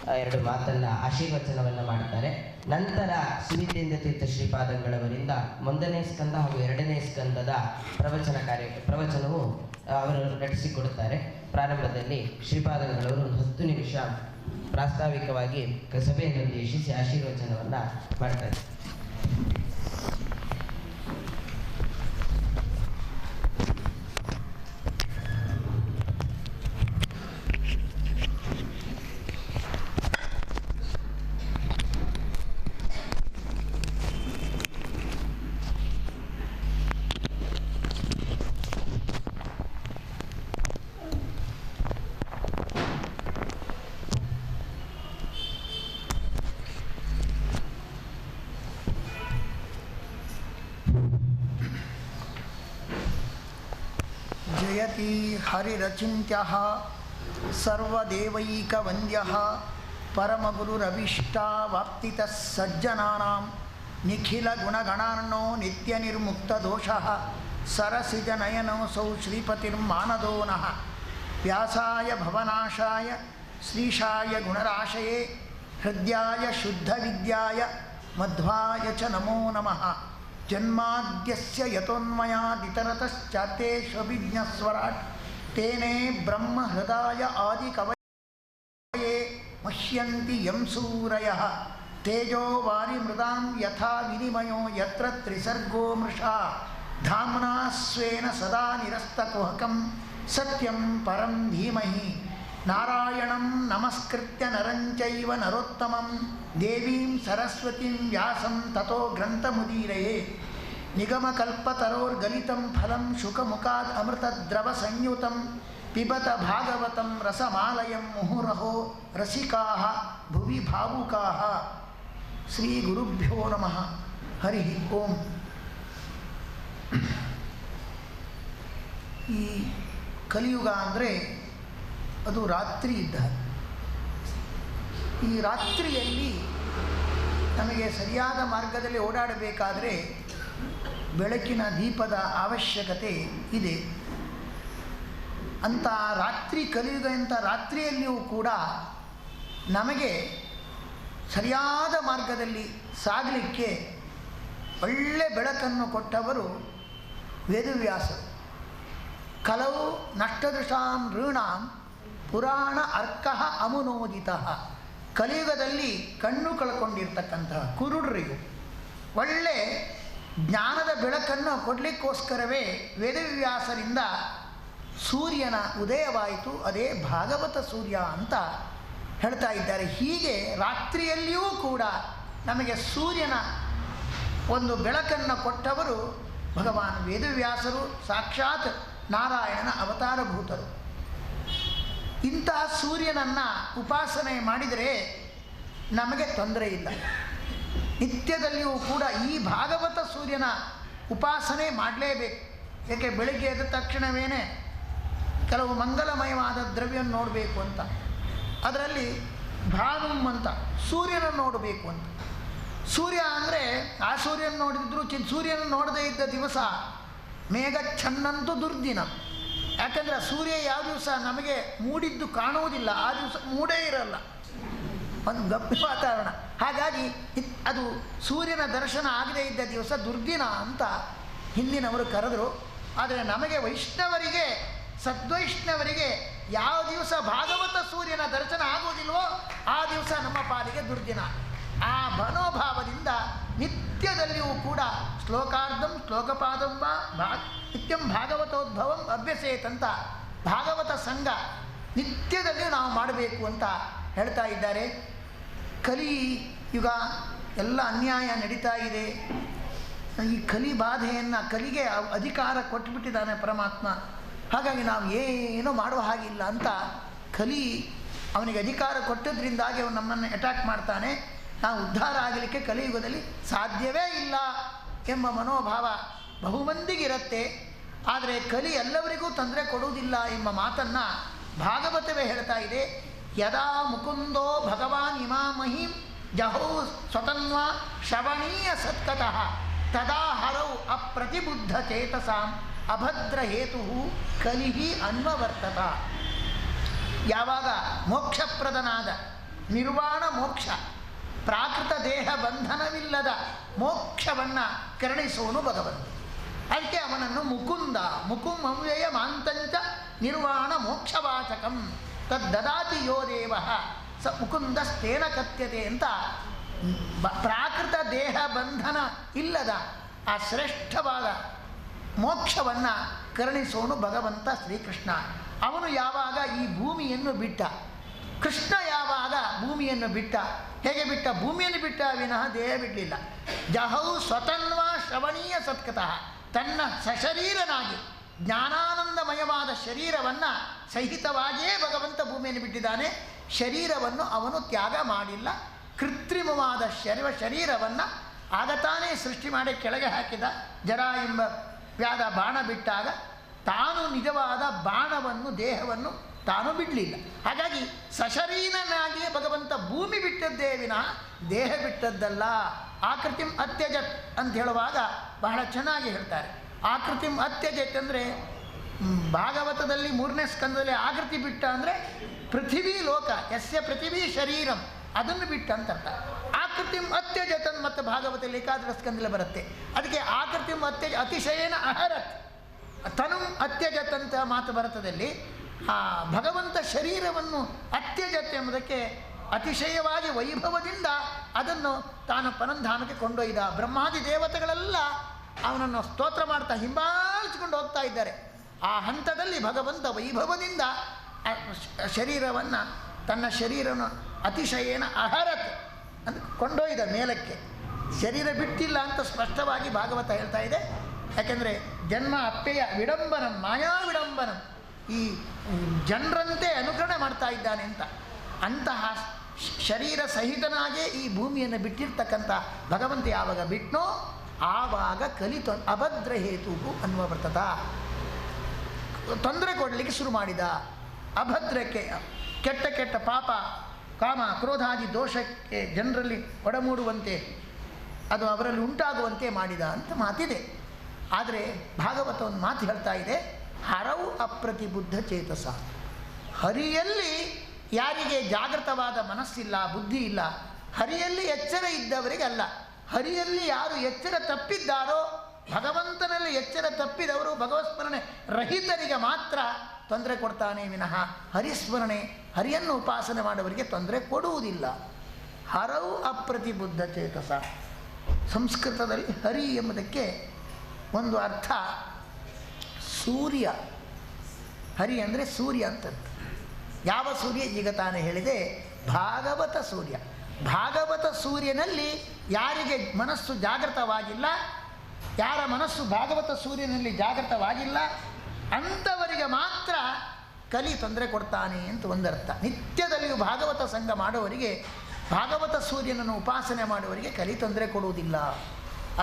2 ಮಾತನ್ನ ಆಶೀರ್ವಚನವನ್ನು ಮಾಡ್ತಾರೆ. ನಂತರ ಸುವಿತೇಂದ್ರ ತೀರ್ಥ ಶ್ರೀಪಾದಂಗಳವರಿಂದ 1ನೇ ಸ್ಕಂದ ಹಾಗೂ 2ನೇ ಸ್ಕಂದದ ಪ್ರವಚನವು ಅವರು ನಡೆಸಿಕೊಡುತ್ತಾರೆ. ಪ್ರಾರಂಭದಲ್ಲಿ ಶ್ರೀಪಾದಂಗಳವರು ಒಂದು 10 ನಿಮಿಷ ಪ್ರಾಸ್ತಾವಿಕವಾಗಿ ಸಭೆಯನ್ನು ಉದ್ದೇಶಿಸಿ ಆಶೀರ್ವಚನವನ್ನು ಮಾಡ್ತಾರೆ. ಜಯತಿ ಹರಿರಚಿಂತ್ಯಃ ಸರ್ವದೇವೈಕವಂದ್ಯಃ ಪರಮಗುರುರಭೀಷ್ಟಾವಾಪ್ತಿತಃ ಸಜ್ಜನಾನಾಂ ನಿಖಿಲಗುಣಗಣಾರ್ಣೋ ನಿತ್ಯನಿರ್ಮುಕ್ತದೋಷಃ ಸರಸಿಜನಯನೋऽಸೌ ಶ್ರೀಪತಿರ್ಮಾನದೋ ನಃ ವ್ಯಾಸಾಯ ಭವನಾಶಾಯ ಶ್ರೀಶಾಯ ಗುಣರಾಶಯೇ ಹೃದ್ಯಾಯ ಶುದ್ಧವಿದ್ಯಾಯ ಮಧ್ವಾಯ ಚ ನಮೋ ನಮಃ. ಜನ್ಮಾದ್ಯಸ್ಯ ಯತೋನ್ಮಯಾದಿತರತಶ್ಚಾರ್ಥೇಷ್ವಭಿಜ್ಞಸ್ವರಾಟ್ ತೇನೇ ಬ್ರಹ್ಮ ಹೃದಯ ಆದಿಕವಯೇ ಮಹ್ಯಂತಿ ಯಂ ಸೂರಯಃ ತೇಜೋ ವಾರಿಮೃದಾಂ ಯಥಾ ವಿನಿಮಯೋ ಯತ್ರ ತ್ರಿಸರ್ಗೋ ಮೃಷಾ ಧಾಮ್ನಾ ಸ್ವೇನ ಸದಾ ನಿರಸ್ತಕುಹಕಂ ಸತ್ಯಂ ಪರಂ ಧೀಮಹಿ. ನಾರಾಯಣಂ ನಮಸ್ಕೃತ್ಯ ನರಂ ಚೈವ ನರೋತ್ತಮಂ ದೇವೀಂ ಸರಸ್ವತೀಂ ವ್ಯಾಸಂ ತತೋ ಗ್ರಂಥಮುದೀರಯೇ. ನಿಗಮಕಲ್ಪತರೋರ್ಗಲಿತಂ ಫಲಂ ಶುಕಮುಖಾದ್ ಅಮೃತದ್ರವ ಸಂಯುತಂ ಪಿಬತ ಭಾಗವತಂ ರಸಮಾಲಯಂ ಮುಹುರಹೋ ರಸಿಕಾಃ ಭುವಿ ಭಾವುಕಾಃ. ಶ್ರೀ ಗುರುಭ್ಯೋ ನಮಃ. ಹರಿ ಓಂ. ಈ ಕಲಿಯುಗ ಅಂದರೆ ಅದು ರಾತ್ರಿ ಇದ್ದ. ಈ ರಾತ್ರಿಯಲ್ಲಿ ನಮಗೆ ಸರಿಯಾದ ಮಾರ್ಗದಲ್ಲಿ ಓಡಾಡಬೇಕಾದರೆ ಬೆಳಕಿನ ದೀಪದ ಅವಶ್ಯಕತೆ ಇದೆ. ಅಂಥ ರಾತ್ರಿ ಕಲಿಯುಗ ಇಂಥ ರಾತ್ರಿಯಲ್ಲಿಯೂ ಕೂಡ ನಮಗೆ ಸರಿಯಾದ ಮಾರ್ಗದಲ್ಲಿ ಸಾಗಲಿಕ್ಕೆ ಒಳ್ಳೆ ಬೆಳಕನ್ನು ಕೊಟ್ಟವರು ವೇದವ್ಯಾಸರು. ಕಲವು ನಷ್ಟದೃಶಾಂ ಋಣಾಂ ಪುರಾಣ ಅರ್ಕಃ ಅಮುನೋದಿತಃ. ಕಲಿಯುಗದಲ್ಲಿ ಕಣ್ಣು ಕಳ್ಕೊಂಡಿರ್ತಕ್ಕಂತಹ ಕುರುಡರಿಗೂ ಒಳ್ಳೆ ಜ್ಞಾನದ ಬೆಳಕನ್ನು ಕೊಡಲಿಕ್ಕೋಸ್ಕರವೇ ವೇದವ್ಯಾಸರಿಂದ ಸೂರ್ಯನ ಉದಯವಾಯಿತು. ಅದೇ ಭಾಗವತ ಸೂರ್ಯ ಅಂತ ಹೇಳ್ತಾ ಇದ್ದಾರೆ. ಹೀಗೆ ರಾತ್ರಿಯಲ್ಲಿಯೂ ಕೂಡ ನಮಗೆ ಸೂರ್ಯನ ಒಂದು ಬೆಳಕನ್ನು ಕೊಟ್ಟವರು ಭಗವಾನ್ ವೇದವ್ಯಾಸರು, ಸಾಕ್ಷಾತ್ ನಾರಾಯಣನ ಅವತಾರಭೂತರು. ಇಂತಹ ಸೂರ್ಯನನ್ನು ಉಪಾಸನೆ ಮಾಡಿದರೆ ನಮಗೆ ತೊಂದರೆ ಇಲ್ಲ. ನಿತ್ಯದಲ್ಲಿಯೂ ಕೂಡ ಈ ಭಾಗವತ ಸೂರ್ಯನ ಉಪಾಸನೆ ಮಾಡಲೇಬೇಕು. ಏಕೆ ಬೆಳಗ್ಗೆ ಎದ್ದ ತಕ್ಷಣವೇ ಕೆಲವು ಮಂಗಲಮಯವಾದ ದ್ರವ್ಯವನ್ನು ನೋಡಬೇಕು ಅಂತ, ಅದರಲ್ಲಿ ಭಾನುಂ ಅಂತ ಸೂರ್ಯನನ್ನು ನೋಡಬೇಕು ಅಂತ. ಸೂರ್ಯ ಅಂದರೆ ಆ ಸೂರ್ಯನ ನೋಡಿದ್ರು ಸೂರ್ಯನ ನೋಡದೇ ಇದ್ದ ದಿವಸ ಮೇಘಚ್ಛನ್ನಂತೂ ದುರ್ದಿನ. ಯಾಕಂದರೆ ಸೂರ್ಯ ಯಾವ ದಿವಸ ನಮಗೆ ಮೂಡಿದ್ದು ಕಾಣುವುದಿಲ್ಲ, ಆ ದಿವಸ ಮೂಡೇ ಇರಲ್ಲ, ಒಂದು ಗಪ್ಪಿ ವಾತಾವರಣ. ಹಾಗಾಗಿ ಅದು ಸೂರ್ಯನ ದರ್ಶನ ಆಗದೇ ಇದ್ದ ದಿವಸ ದುರ್ದಿನ ಅಂತ ಹಿಂದಿನವರು ಕರೆದರು. ಆದರೆ ನಮಗೆ ವೈಷ್ಣವರಿಗೆ, ಸದ್ವೈಷ್ಣವರಿಗೆ ಯಾವ ದಿವಸ ಭಾಗವತ ಸೂರ್ಯನ ದರ್ಶನ ಆಗುವುದಿಲ್ವೋ ಆ ದಿವಸ ನಮ್ಮ ಪಾಲಿಗೆ ದುರ್ದಿನ. ಆ ಮನೋಭಾವದಿಂದ ನಿತ್ಯದಲ್ಲಿಯೂ ಕೂಡ ಶ್ಲೋಕಾರ್ಧಂ ಶ್ಲೋಕಪಾದಂ ವಾ ನಿತ್ಯಂ ಭಾಗವತೋದ್ಭವಂ ಅಭ್ಯಸೇತಂತ ಭಾಗವತ ಸಂಘ ನಿತ್ಯದಲ್ಲಿ ನಾವು ಮಾಡಬೇಕು ಅಂತ ಹೇಳ್ತಾ ಇದ್ದಾರೆ. ಕಲಿಯುಗ ಎಲ್ಲ ಅನ್ಯಾಯ ನಡೀತಾ ಇದೆ. ಈ ಕಲಿ ಬಾಧೆಯನ್ನು ಕಲಿಗೆ ಅಧಿಕಾರ ಕೊಟ್ಟುಬಿಟ್ಟಿದ್ದಾನೆ ಪರಮಾತ್ಮ. ಹಾಗಾಗಿ ನಾವು ಏನೂ ಮಾಡುವ ಹಾಗಿಲ್ಲ ಅಂತ ಕಲಿ ಅವನಿಗೆ ಅಧಿಕಾರ ಕೊಟ್ಟದ್ರಿಂದಾಗಿ ಅವನು ನಮ್ಮನ್ನು ಅಟ್ಯಾಕ್ ಮಾಡ್ತಾನೆ. ನಾವು ಉದ್ಧಾರ ಆಗಲಿಕ್ಕೆ ಕಲಿಯುಗದಲ್ಲಿ ಸಾಧ್ಯವೇ ಇಲ್ಲ ಎಂಬ ಮನೋಭಾವ ಬಹುಮಂದಿಗಿರುತ್ತೆ. ಆದರೆ ಕಲಿ ಎಲ್ಲವರಿಗೂ ತೊಂದರೆ ಕೊಡುವುದಿಲ್ಲ ಎಂಬ ಮಾತನ್ನು ಭಾಗವತವೇ ಹೇಳ್ತಾ ಇದೆ. ಯದಾ ಮುಕುಂದೋ ಭಗವಾನ್ ಇಮಾಮಹಿಂ ಜಹೌ ಸ್ವತನ್ವ ಶ್ರವಣೀಯ ಸತ್ಕತಃ ತದಾ ಹರೌ ಅಪ್ರತಿಬುದ್ಧ ಚೇತಸಾಂ ಅಭದ್ರ ಹೇತು ಕಲಿಹಿ ಅನ್ವವರ್ತತ. ಯಾವಾಗ ಮೋಕ್ಷಪ್ರದನಾದ ನಿರ್ವಾಣ ಮೋಕ್ಷ, ಪ್ರಾಕೃತ ದೇಹ ಬಂಧನವಿಲ್ಲದ ಮೋಕ್ಷವನ್ನು ಕರುಣಿಸುವನು ಭಗವಂತ. ಅದಕ್ಕೆ ಅವನ ನಾರಾಯಣನನ್ನು ಮುಕುಂದ ಮುಕುಂವ್ಯಯ ಮಾಂತಂಚ ನಿರ್ವಾಣ ಮೋಕ್ಷವಾಚಕಂ ತದ್ದದಾತಿ ಯೋ ದೇವ ಸ ಮುಕುಂದಸ್ತೇನ ಕಥ್ಯತೆ ಅಂತ ಪ್ರಾಕೃತ ದೇಹ ಬಂಧನ ಇಲ್ಲದ ಆ ಶ್ರೇಷ್ಠವಾದ ಮೋಕ್ಷವನ್ನು ಕರುಣಿಸೋನು ಭಗವಂತ ಶ್ರೀಕೃಷ್ಣ. ಅವನು ಯಾವಾಗ ಈ ಭೂಮಿಯನ್ನು ಬಿಟ್ಟ, ಕೃಷ್ಣ ಯಾವಾಗ ಭೂಮಿಯನ್ನು ಬಿಟ್ಟ, ಹೇಗೆ ಬಿಟ್ಟ? ಭೂಮಿಯನ್ನು ಬಿಟ್ಟ ವಿನಃ ದೇಹ ಬಿಡಲಿಲ್ಲ. ಜಹೌ ಸ್ವತನ್ವ ಶ್ರವಣೀಯ ಸತ್ಕತಃ, ತನ್ನ ಸಶರೀರನಾಗಿ ಜ್ಞಾನಾನಂದಮಯವಾದ ಶರೀರವನ್ನು ಸಹಿತವಾಗಿಯೇ ಭಗವಂತ ಭೂಮಿಯನ್ನು ಬಿಟ್ಟಿದ್ದಾನೆ. ಶರೀರವನ್ನು ಅವನು ತ್ಯಾಗ ಮಾಡಿಲ್ಲ. ಕೃತ್ರಿಮವಾದ ಶರೀರವನ್ನು ಆಗತಾನೇ ಸೃಷ್ಟಿ ಮಾಡಿ ಕೆಳಗೆ ಹಾಕಿದ. ಜರ ಎಂಬ ವ್ಯಾಧ ಬಾಣ ಬಿಟ್ಟಾಗ ತಾನು ನಿಜವಾದ ಬಾಣವನ್ನು ದೇಹವನ್ನು ತಾನು ಬಿಡಲಿಲ್ಲ. ಹಾಗಾಗಿ ಸಶರೀರನಾಗಿಯೇ ಭಗವಂತ ಭೂಮಿ ಬಿಟ್ಟದ್ದೇ ವಿನಃ ದೇಹ ಬಿಟ್ಟದ್ದಲ್ಲ. ಆಕೃತಿಂ ಅತ್ಯಜತ್ ಅಂತ ಹೇಳುವಾಗ ಬಹಳ ಚೆನ್ನಾಗಿ ಹೇಳ್ತಾರೆ. ಆಕೃತಿಂ ಅತ್ಯಜತ್ ಅಂದರೆ ಭಾಗವತದಲ್ಲಿ 3ನೇ ಸ್ಕಂದದಲ್ಲಿ ಆಕೃತಿ ಬಿಟ್ಟ ಅಂದರೆ ಪೃಥಿವೀ ಲೋಕ ಯಸ್ಯ ಪೃಥಿವೀ ಶರೀರಂ ಅದನ್ನು ಬಿಟ್ಟ ಅಂತ ಅರ್ಥ. ಆಕೃತಿಂ ಅತ್ಯಜತನ್ ಮತ್ತು ಭಾಗವತದಲ್ಲಿ ಏಕಾದಶ ಸ್ಕಂದದಲ್ಲಿ ಬರುತ್ತೆ. ಅದಕ್ಕೆ ಆಕೃತಿಂ ಅತಿಶಯನ ಅಹರತ್ ತನು ಅತ್ಯಜತ್ ಅಂತ ಮಾತು ಭಾರತದಲ್ಲಿ. ಆ ಭಗವಂತ ಶರೀರವನ್ನು ಅತ್ಯಜತ್ ಎಂಬುದಕ್ಕೆ ಅತಿಶಯವಾಗಿ ವೈಭವದಿಂದ ಅದನ್ನು ತಾನು ಪರಂಧಾಮಕ್ಕೆ ಕೊಂಡೊಯ್ದ. ಬ್ರಹ್ಮಾದಿ ದೇವತೆಗಳೆಲ್ಲ ಅವನನ್ನು ಸ್ತೋತ್ರ ಮಾಡ್ತಾ ಹಿಂಬಾಲಿಸಿಕೊಂಡು ಹೋಗ್ತಾ ಇದ್ದಾರೆ. ಆ ಹಂತದಲ್ಲಿ ಭಗವಂತ ವೈಭವದಿಂದ ಶರೀರವನ್ನು ತನ್ನ ಶರೀರವನ್ನು ಅತಿಶಯೇನ ಅಹರತ್ ಅಂತ ಕೊಂಡೊಯ್ದ ಮೇಲಕ್ಕೆ. ಶರೀರ ಬಿಟ್ಟಿಲ್ಲ ಅಂತ ಸ್ಪಷ್ಟವಾಗಿ ಭಾಗವತ ಹೇಳ್ತಾ ಇದೆ. ಯಾಕೆಂದರೆ ಜನ್ಮ ಅಪ್ಪೆಯ ವಿಡಂಬನಂ ಮಾಯಾ ವಿಡಂಬನಂ, ಈ ಜನರಂತೆ ಅನುಕರಣೆ ಮಾಡ್ತಾ ಇದ್ದಾನೆ ಅಂತ. ಅಂತಹ ಶರೀರ ಸಹಿತನಾಗೇ ಈ ಭೂಮಿಯನ್ನು ಬಿಟ್ಟಿರ್ತಕ್ಕಂಥ ಭಗವಂತ ಯಾವಾಗ ಬಿಟ್ನೋ ಆವಾಗ ಕಲಿತು ಅಭದ್ರ ಹೇತುವು ಅನ್ನುವ ಬರ್ತದ ತೊಂದರೆ ಕೊಡಲಿಕ್ಕೆ ಶುರು ಮಾಡಿದ. ಅಭದ್ರಕ್ಕೆ ಕೆಟ್ಟ ಕೆಟ್ಟ ಪಾಪ ಕಾಮ ಕ್ರೋಧಾದಿ ದೋಷಕ್ಕೆ ಜನರಲ್ಲಿ ಒಡಮೂಡುವಂತೆ ಅದು ಅವರಲ್ಲಿ ಉಂಟಾಗುವಂತೆ ಮಾಡಿದ ಅಂತ ಮಾತಿದೆ. ಆದರೆ ಭಾಗವತ ಒಂದು ಮಾತು ಹೇಳ್ತಾ ಇದೆ, ಹರವು ಅಪ್ರತಿಬುದ್ಧ ಚೇತಸ. ಹರಿಯಲ್ಲಿ ಯಾರಿಗೆ ಜಾಗೃತವಾದ ಮನಸ್ಸಿಲ್ಲ, ಬುದ್ಧಿ ಇಲ್ಲ, ಹರಿಯಲ್ಲಿ ಎಚ್ಚರ ಇದ್ದವರಿಗೆ ಅಲ್ಲ. ಹರಿಯಲ್ಲಿ ಯಾರು ಎಚ್ಚರ ತಪ್ಪಿದ್ದಾರೋ, ಭಗವಂತನಲ್ಲಿ ಎಚ್ಚರ ತಪ್ಪಿದವರು ಭಗವತ್ಸ್ಮರಣೆ ರಹಿತರಿಗೆ ಮಾತ್ರ ತೊಂದರೆ ಕೊಡ್ತಾನೆ ವಿನಃ ಹರಿಸ್ಮರಣೆ ಹರಿಯನ್ನು ಉಪಾಸನೆ ಮಾಡುವವರಿಗೆ ತೊಂದರೆ ಕೊಡುವುದಿಲ್ಲ. ಹರವು ಅಪ್ರತಿಬುದ್ಧ ಚೇತಸ. ಸಂಸ್ಕೃತದಲ್ಲಿ ಹರಿ ಎಂಬುದಕ್ಕೆ ಒಂದು ಅರ್ಥ ಸೂರ್ಯ. ಹರಿ ಅಂದರೆ ಸೂರ್ಯ ಅಂತ. ಯಾವ ಸೂರ್ಯ? ಈಗ ತಾನೇ ಹೇಳಿದೆ, ಭಾಗವತ ಸೂರ್ಯ. ಭಾಗವತ ಸೂರ್ಯನಲ್ಲಿ ಯಾರಿಗೆ ಮನಸ್ಸು ಜಾಗೃತವಾಗಿಲ್ಲ, ಯಾರ ಮನಸ್ಸು ಭಾಗವತ ಸೂರ್ಯನಲ್ಲಿ ಜಾಗೃತವಾಗಿಲ್ಲ ಅಂಥವರಿಗೆ ಮಾತ್ರ ಕಲಿ ತೊಂದರೆ ಕೊಡ್ತಾನೆ ಅಂತ ಒಂದರ್ಥ. ನಿತ್ಯದಲ್ಲಿಯೂ ಭಾಗವತ ಸಂಘ ಮಾಡುವವರಿಗೆ, ಭಾಗವತ ಸೂರ್ಯನನ್ನು ಉಪಾಸನೆ ಮಾಡುವವರಿಗೆ ಕಲಿ ತೊಂದರೆ ಕೊಡುವುದಿಲ್ಲ.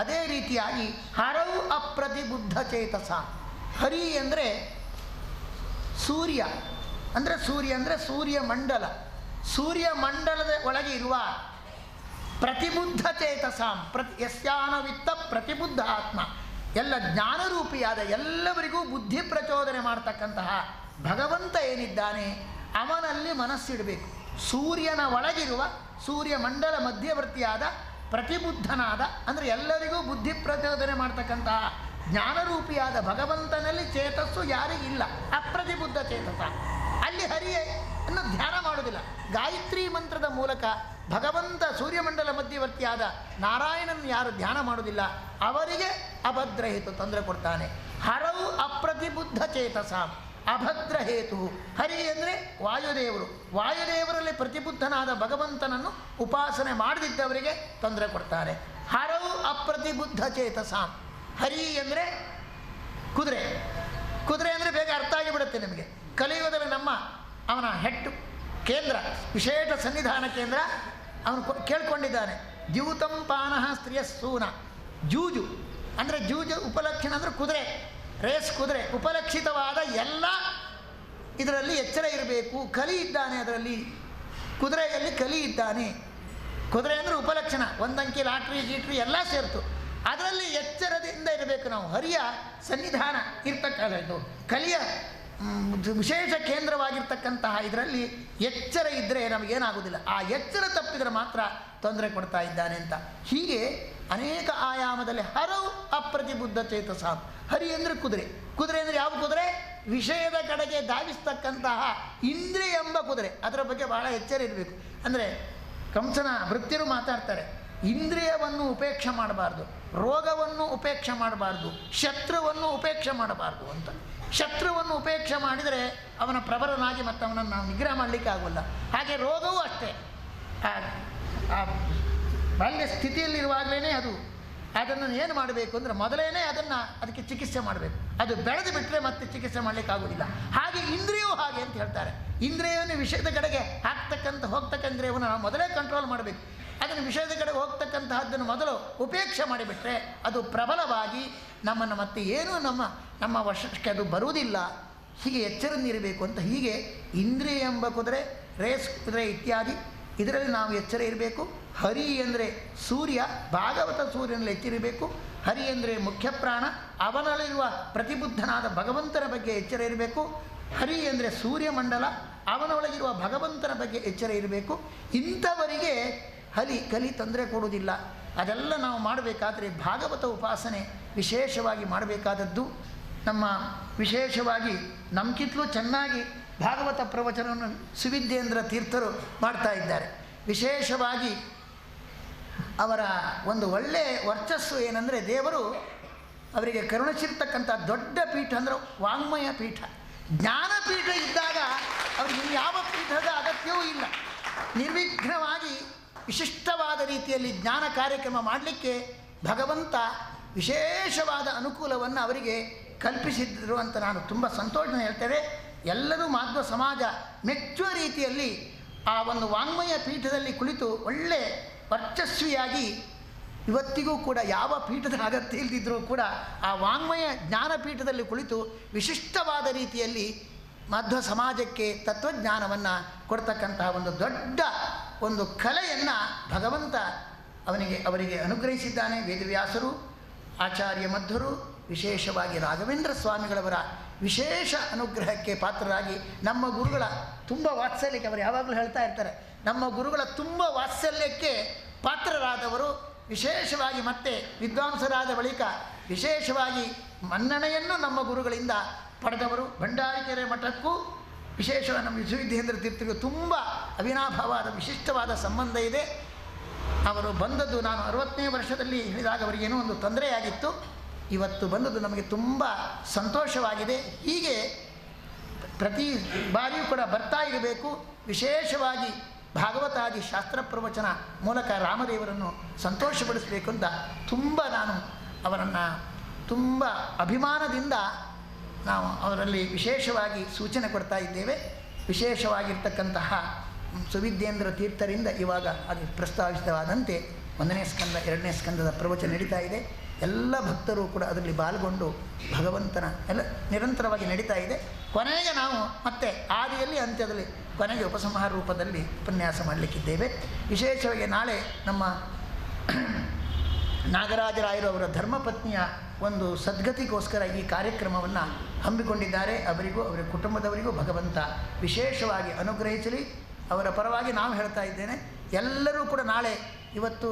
ಅದೇ ರೀತಿಯಾಗಿ ಹರವು ಅಪ್ರತಿಬುದ್ಧ ಚೇತಸ. ಹರಿ ಅಂದರೆ ಸೂರ್ಯ ಅಂದರೆ ಸೂರ್ಯಮಂಡಲ. ಸೂರ್ಯಮಂಡಲದ ಒಳಗೆ ಇರುವ ಪ್ರತಿಬುದ್ಧ ಚೇತಸಾಂ ಯಸ್ಯಾನವಿತ್ತ ಪ್ರತಿಬುದ್ಧ ಆತ್ಮ, ಎಲ್ಲ ಜ್ಞಾನರೂಪಿಯಾದ ಎಲ್ಲವರಿಗೂ ಬುದ್ಧಿ ಪ್ರಚೋದನೆ ಮಾಡ್ತಕ್ಕಂತಹ ಭಗವಂತ ಏನಿದ್ದಾನೆ ಅವನಲ್ಲಿ ಮನಸ್ಸಿಡಬೇಕು. ಸೂರ್ಯನ ಒಳಗಿರುವ ಸೂರ್ಯಮಂಡಲ ಮಧ್ಯವರ್ತಿಯಾದ ಪ್ರತಿಬುದ್ಧನಾದ ಅಂದರೆ ಎಲ್ಲರಿಗೂ ಬುದ್ಧಿ ಪ್ರಚೋದನೆ ಮಾಡ್ತಕ್ಕಂತಹ ಜ್ಞಾನರೂಪಿಯಾದ ಭಗವಂತನಲ್ಲಿ ಚೇತಸ್ಸು ಯಾರಿಗಿಲ್ಲ, ಅಪ್ರತಿಬುದ್ಧ ಚೇತಸ. ಅಲ್ಲಿ ಹರಿಯೇ ಅನ್ನು ಧ್ಯಾನ ಮಾಡುವುದಿಲ್ಲ. ಗಾಯತ್ರಿ ಮಂತ್ರದ ಮೂಲಕ ಭಗವಂತ ಸೂರ್ಯಮಂಡಲ ಮಧ್ಯವರ್ತಿಯಾದ ನಾರಾಯಣನ ಯಾರು ಧ್ಯಾನ ಮಾಡುವುದಿಲ್ಲ ಅವರಿಗೆ ಅಭದ್ರ ಹೇತು ತೊಂದರೆ ಕೊಡ್ತಾನೆ. ಹರವು ಅಪ್ರತಿಬುದ್ಧ ಚೇತಸ ಅಭದ್ರ ಹೇತು. ಹರಿ ಅಂದರೆ ವಾಯುದೇವರು. ವಾಯುದೇವರಲ್ಲಿ ಪ್ರತಿಬುದ್ಧನಾದ ಭಗವಂತನನ್ನು ಉಪಾಸನೆ ಮಾಡದಿದ್ದವರಿಗೆ ತೊಂದರೆ ಕೊಡ್ತಾರೆ. ಹರವು ಅಪ್ರತಿಬುದ್ಧ ಚೇತಸ. ಹರಿ ಅಂದರೆ ಕುದುರೆ. ಕುದುರೆ ಅಂದರೆ ಬೇಗ ಅರ್ಥ ಆಗಿಬಿಡುತ್ತೆ ನಿಮಗೆ. ಕಲಿಯುಗದಲ್ಲಿ ಅವನ ಹೆಟ್ಟು ಕೇಂದ್ರ, ವಿಶೇಷ ಸನ್ನಿಧಾನ ಕೇಂದ್ರ ಅವನು ಕೇಳ್ಕೊಂಡಿದ್ದಾನೆ. ದ್ಯೂತಂ ಪಾನಃ ಸ್ತ್ರೀಯ ಸೂನ. ಜೂಜು ಅಂದರೆ ಜೂಜು ಉಪಲಕ್ಷಣ ಅಂದರೆ ಕುದುರೆ, ರೇಸ್ ಕುದುರೆ. ಉಪಲಕ್ಷಿತವಾದ ಎಲ್ಲ ಇದರಲ್ಲಿ ಎಚ್ಚರ ಇರಬೇಕು. ಕಲಿ ಇದ್ದಾನೆ ಅದರಲ್ಲಿ, ಕುದುರೆಯಲ್ಲಿ ಕಲಿ ಇದ್ದಾನೆ. ಕುದುರೆ ಅಂದರೆ ಉಪಲಕ್ಷಣ, ಒಂದಂಕಿ ಲಾಟ್ರಿ ಗೀಟ್ರಿ ಎಲ್ಲ ಸೇರ್ತು. ಅದರಲ್ಲಿ ಎಚ್ಚರದಿಂದ ಇರಬೇಕು ನಾವು. ಹರಿಯ ಸನ್ನಿಧಾನ ಇರ್ತಕ್ಕಂಥದ್ದು ಕಲಿಯ ವಿಶೇಷ ಕೇಂದ್ರವಾಗಿರ್ತಕ್ಕಂತಹ ಇದರಲ್ಲಿ ಎಚ್ಚರ ಇದ್ದರೆ ನಮಗೇನಾಗೋದಿಲ್ಲ. ಆ ಎಚ್ಚರ ತಪ್ಪಿದರೆ ಮಾತ್ರ ತೊಂದರೆ ಕೊಡ್ತಾ ಇದ್ದಾನೆ ಅಂತ. ಹೀಗೆ ಅನೇಕ ಆಯಾಮದಲ್ಲಿ ಹರವು ಅಪ್ರತಿಬುದ್ಧ ಚೇತಸ. ಹರಿ ಅಂದರೆ ಕುದುರೆ. ಕುದುರೆ ಅಂದರೆ ಯಾವ ಕುದುರೆ? ವಿಷಯದ ಕಡೆಗೆ ಧಾವಿಸ್ತಕ್ಕಂತಹ ಇಂದ್ರಿಯ ಎಂಬ ಕುದುರೆ. ಅದರ ಬಗ್ಗೆ ಬಹಳ ಎಚ್ಚರ ಇರಬೇಕು. ಅಂದರೆ ಕಂಸನ ವೃತ್ತಿರು ಮಾತಾಡ್ತಾರೆ, ಇಂದ್ರಿಯವನ್ನು ಉಪೇಕ್ಷೆ ಮಾಡಬಾರ್ದು, ರೋಗವನ್ನು ಉಪೇಕ್ಷೆ ಮಾಡಬಾರ್ದು, ಶತ್ರುವನ್ನು ಉಪೇಕ್ಷೆ ಮಾಡಬಾರ್ದು ಅಂತ. ಶತ್ರುವನ್ನು ಉಪೇಕ್ಷೆ ಮಾಡಿದರೆ ಅವನ ಪ್ರಬಲನಾಗಿ ಮತ್ತು ಅವನನ್ನು ನಾವು ನಿಗ್ರಹ ಮಾಡಲಿಕ್ಕೆ ಆಗೋಲ್ಲ. ಹಾಗೆ ರೋಗವೂ ಅಷ್ಟೇ, ಆ ಬಾಲ್ಯ ಸ್ಥಿತಿಯಲ್ಲಿರುವಾಗಲೇ ಅದನ್ನು ಏನು ಮಾಡಬೇಕು ಅಂದರೆ ಮೊದಲೇನೆ ಅದಕ್ಕೆ ಚಿಕಿತ್ಸೆ ಮಾಡಬೇಕು. ಅದು ಬೆಳೆದು ಬಿಟ್ಟರೆ ಮತ್ತೆ ಚಿಕಿತ್ಸೆ ಮಾಡಲಿಕ್ಕಾಗೋದಿಲ್ಲ. ಹಾಗೆ ಇಂದ್ರಿಯವೂ ಹಾಗೆ ಅಂತ ಹೇಳ್ತಾರೆ. ಇಂದ್ರಿಯವನ್ನು ವಿಷಯದ ಕಡೆಗೆ ಹೋಗ್ತಕ್ಕಂಥ ಇಂದ್ರಿಯವನ್ನು ನಾವು ಮೊದಲೇ ಕಂಟ್ರೋಲ್ ಮಾಡಬೇಕು. ಅದನ್ನು ವಿಷಯದ ಕಡೆಗೆ ಹೋಗ್ತಕ್ಕಂತಹದ್ದನ್ನು ಮೊದಲು ಉಪೇಕ್ಷೆ ಮಾಡಿಬಿಟ್ರೆ ಅದು ಪ್ರಬಲವಾಗಿ ನಮ್ಮನ್ನು ಮತ್ತೆ ಏನೂ ನಮ್ಮ ವಶಕ್ಕೆ ಅದು ಬರುವುದಿಲ್ಲ. ಹೀಗೆ ಎಚ್ಚರನಿರಬೇಕು ಅಂತ. ಹೀಗೆ ಇಂದ್ರಿಯ ಎಂಬ ಕುದುರೆ, ರೇಸ್ ಕುದುರೆ ಇತ್ಯಾದಿ ಇದರಲ್ಲಿ ನಾವು ಎಚ್ಚರ ಇರಬೇಕು. ಹರಿ ಅಂದರೆ ಸೂರ್ಯ, ಭಾಗವತ ಸೂರ್ಯನಲ್ಲಿ ಎಚ್ಚರಿರಬೇಕು. ಹರಿ ಅಂದರೆ ಮುಖ್ಯ ಪ್ರಾಣ, ಅವನಲ್ಲಿರುವ ಪ್ರತಿಬುದ್ಧನಾದ ಭಗವಂತನ ಬಗ್ಗೆ ಎಚ್ಚರ ಇರಬೇಕು. ಹರಿ ಅಂದರೆ ಸೂರ್ಯಮಂಡಲ, ಅವನೊಳಗಿರುವ ಭಗವಂತನ ಬಗ್ಗೆ ಎಚ್ಚರ ಇರಬೇಕು. ಇಂಥವರಿಗೆ ಕಲಿ ತೊಂದರೆ ಕೊಡುವುದಿಲ್ಲ. ಅದೆಲ್ಲ ನಾವು ಮಾಡಬೇಕಾದ್ರೆ ಭಾಗವತ ಉಪಾಸನೆ ವಿಶೇಷವಾಗಿ ಮಾಡಬೇಕಾದದ್ದು. ವಿಶೇಷವಾಗಿ ನಮ್ಕಿಂತಲೂ ಚೆನ್ನಾಗಿ ಭಾಗವತ ಪ್ರವಚನವನ್ನು ಸುವಿದ್ಯೇಂದ್ರ ತೀರ್ಥರು ಮಾಡ್ತಾ ಇದ್ದಾರೆ. ವಿಶೇಷವಾಗಿ ಅವರ ಒಂದು ಒಳ್ಳೆಯ ವರ್ಚಸ್ಸು ಏನಂದರೆ, ದೇವರು ಅವರಿಗೆ ಕರುಣಿಸಿರ್ತಕ್ಕಂಥ ದೊಡ್ಡ ಪೀಠ ಅಂದರೆ ವಾಂಗ್ಮಯ ಪೀಠ, ಜ್ಞಾನಪೀಠ ಇದ್ದಾಗ ಅವರಿಗೆ ಯಾವ ಪೀಠದ ಅಗತ್ಯವೂ ಇಲ್ಲ. ನಿರ್ವಿಘ್ನವಾಗಿ ವಿಶಿಷ್ಟವಾದ ರೀತಿಯಲ್ಲಿ ಜ್ಞಾನ ಕಾರ್ಯಕ್ರಮ ಮಾಡಲಿಕ್ಕೆ ಭಗವಂತ ವಿಶೇಷವಾದ ಅನುಕೂಲವನ್ನು ಅವರಿಗೆ ಕಲ್ಪಿಸಿದ್ರು ಅಂತ ನಾನು ತುಂಬ ಸಂತೋಷ ಹೇಳ್ತೇನೆ. ಎಲ್ಲರೂ ಮಾಧ್ವ ಸಮಾಜ ಮೆಚ್ಚುವ ರೀತಿಯಲ್ಲಿ ಆ ಒಂದು ವಾಂಗ್ಮಯ ಪೀಠದಲ್ಲಿ ಕುಳಿತು ಒಳ್ಳೆ ವರ್ಚಸ್ವಿಯಾಗಿ ಇವತ್ತಿಗೂ ಕೂಡ ಯಾವ ಪೀಠದ ಅಗತ್ಯ ಇಲ್ಲದಿದ್ದರೂ ಕೂಡ ಆ ವಾಂಗ್ಮಯ ಜ್ಞಾನಪೀಠದಲ್ಲಿ ಕುಳಿತು ವಿಶಿಷ್ಟವಾದ ರೀತಿಯಲ್ಲಿ ಮಾಧ್ವ ಸಮಾಜಕ್ಕೆ ತತ್ವಜ್ಞಾನವನ್ನು ಕೊಡ್ತಕ್ಕಂತಹ ಒಂದು ದೊಡ್ಡ ಒಂದು ಕಲೆಯನ್ನು ಭಗವಂತ ಅವರಿಗೆ ಅನುಗ್ರಹಿಸಿದ್ದಾನೆ. ವೇದವ್ಯಾಸರು, ಆಚಾರ್ಯ ಮಧ್ವರು, ವಿಶೇಷವಾಗಿ ರಾಘವೇಂದ್ರ ಸ್ವಾಮಿಗಳವರ ವಿಶೇಷ ಅನುಗ್ರಹಕ್ಕೆ ಪಾತ್ರರಾಗಿ ನಮ್ಮ ಗುರುಗಳ ತುಂಬ ವಾತ್ಸಲ್ಯಕ್ಕೆ, ಅವರು ಯಾವಾಗಲೂ ಹೇಳ್ತಾ ಇರ್ತಾರೆ, ನಮ್ಮ ಗುರುಗಳ ತುಂಬ ವಾತ್ಸಲ್ಯಕ್ಕೆ ಪಾತ್ರರಾದವರು. ವಿಶೇಷವಾಗಿ ಮತ್ತೆ ವಿದ್ವಾಂಸರಾದ ಬಳಿಕ ವಿಶೇಷವಾಗಿ ಮನ್ನಣೆಯನ್ನು ನಮ್ಮ ಗುರುಗಳಿಂದ ಪಡೆದವರು. ಭಂಡಾರಿಕೆರೆ ಮಠಕ್ಕೂ ವಿಶೇಷವಾಗಿ ನಮ್ಮ ವಿಶ್ವವಿದ್ಯೇಂದ್ರ ತೀರ್ಥರಿಗೂ ತುಂಬ ಅವಿನಾಭಾವಾದ ವಿಶಿಷ್ಟವಾದ ಸಂಬಂಧ ಇದೆ. ಅವರು ಬಂದದ್ದು ನಾನು 60ನೇ ವರ್ಷದಲ್ಲಿ ಹೇಳಿದಾಗ ಅವರಿಗೇನೋ ಒಂದು ತೊಂದರೆಯಾಗಿತ್ತು. ಇವತ್ತು ಬಂದದ್ದು ನಮಗೆ ತುಂಬ ಸಂತೋಷವಾಗಿದೆ. ಹೀಗೆ ಪ್ರತಿ ಬಾರಿಯೂ ಕೂಡ ಬರ್ತಾ ಇರಬೇಕು. ವಿಶೇಷವಾಗಿ ಭಾಗವತಾದಿ ಶಾಸ್ತ್ರ ಪ್ರವಚನ ಮೂಲಕ ರಾಮದೇವರನ್ನು ಸಂತೋಷಪಡಿಸಬೇಕು ಅಂತ ನಾನು ಅವರನ್ನು ತುಂಬ ಅಭಿಮಾನದಿಂದ ನಾವು ಅವರಲ್ಲಿ ವಿಶೇಷವಾಗಿ ಸೂಚನೆ ಕೊಡ್ತಾ ಇದ್ದೇವೆ. ವಿಶೇಷವಾಗಿರ್ತಕ್ಕಂತಹ ಸುವಿದ್ಯೇಂದ್ರ ತೀರ್ಥರಿಂದ ಇವಾಗ ಅದು ಪ್ರಸ್ತಾವಿತವಾದಂತೆ 1ನೇ ಸ್ಕಂದ 2ನೇ ಸ್ಕಂದದ ಪ್ರವಚನ ನಡೀತಾ ಇದೆ. ಎಲ್ಲ ಭಕ್ತರು ಕೂಡ ಅದರಲ್ಲಿ ಪಾಲ್ಗೊಂಡು ಭಗವಂತನ ಎಲ್ಲ ನಿರಂತರವಾಗಿ ನಡೀತಾ ಇದೆ. ಕೊನೆಗೆ ನಾವು ಮತ್ತೆ ಆದಿಯಲ್ಲಿ ಅಂತ್ಯದಲ್ಲಿ ಕೊನೆಗೆ ಉಪಸಂಹಾರ ರೂಪದಲ್ಲಿ ಉಪನ್ಯಾಸ ಮಾಡಲಿಕ್ಕಿದ್ದೇವೆ. ವಿಶೇಷವಾಗಿ ನಾಳೆ ನಮ್ಮ ನಾಗರಾಜರಾಯರು ಅವರ ಧರ್ಮಪತ್ನಿಯ ಒಂದು ಸದ್ಗತಿಗೋಸ್ಕರ ಈ ಕಾರ್ಯಕ್ರಮವನ್ನು ಹಮ್ಮಿಕೊಂಡಿದ್ದಾರೆ. ಅವರಿಗೂ ಅವರ ಕುಟುಂಬದವರಿಗೂ ಭಗವಂತ ವಿಶೇಷವಾಗಿ ಅನುಗ್ರಹಿಸಲಿ. ಅವರ ಪರವಾಗಿ ನಾವು ಹೇಳ್ತಾ ಇದ್ದೇನೆ, ಎಲ್ಲರೂ ಕೂಡ ನಾಳೆ ಇವತ್ತು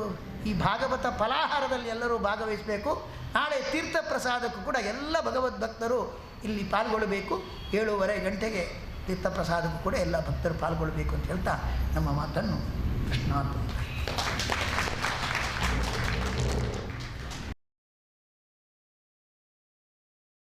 ಈ ಭಾಗವತ ಫಲಾಹಾರದಲ್ಲಿ ಎಲ್ಲರೂ ಭಾಗವಹಿಸಬೇಕು. ನಾಳೆ ತೀರ್ಥ ಪ್ರಸಾದಕ್ಕೂ ಕೂಡ ಎಲ್ಲ ಭಗವದ್ಭಕ್ತರು ಇಲ್ಲಿ ಪಾಲ್ಗೊಳ್ಳಬೇಕು. 7:30 ಗಂಟೆಗೆ ತೀರ್ಥ ಪ್ರಸಾದಕ್ಕೂ ಕೂಡ ಎಲ್ಲ ಭಕ್ತರು ಪಾಲ್ಗೊಳ್ಳಬೇಕು ಅಂತ ಹೇಳ್ತಾ ನಮ್ಮ ಮಾತನ್ನು ಕೃಷ್ಣಾರ್ಪಣೆ.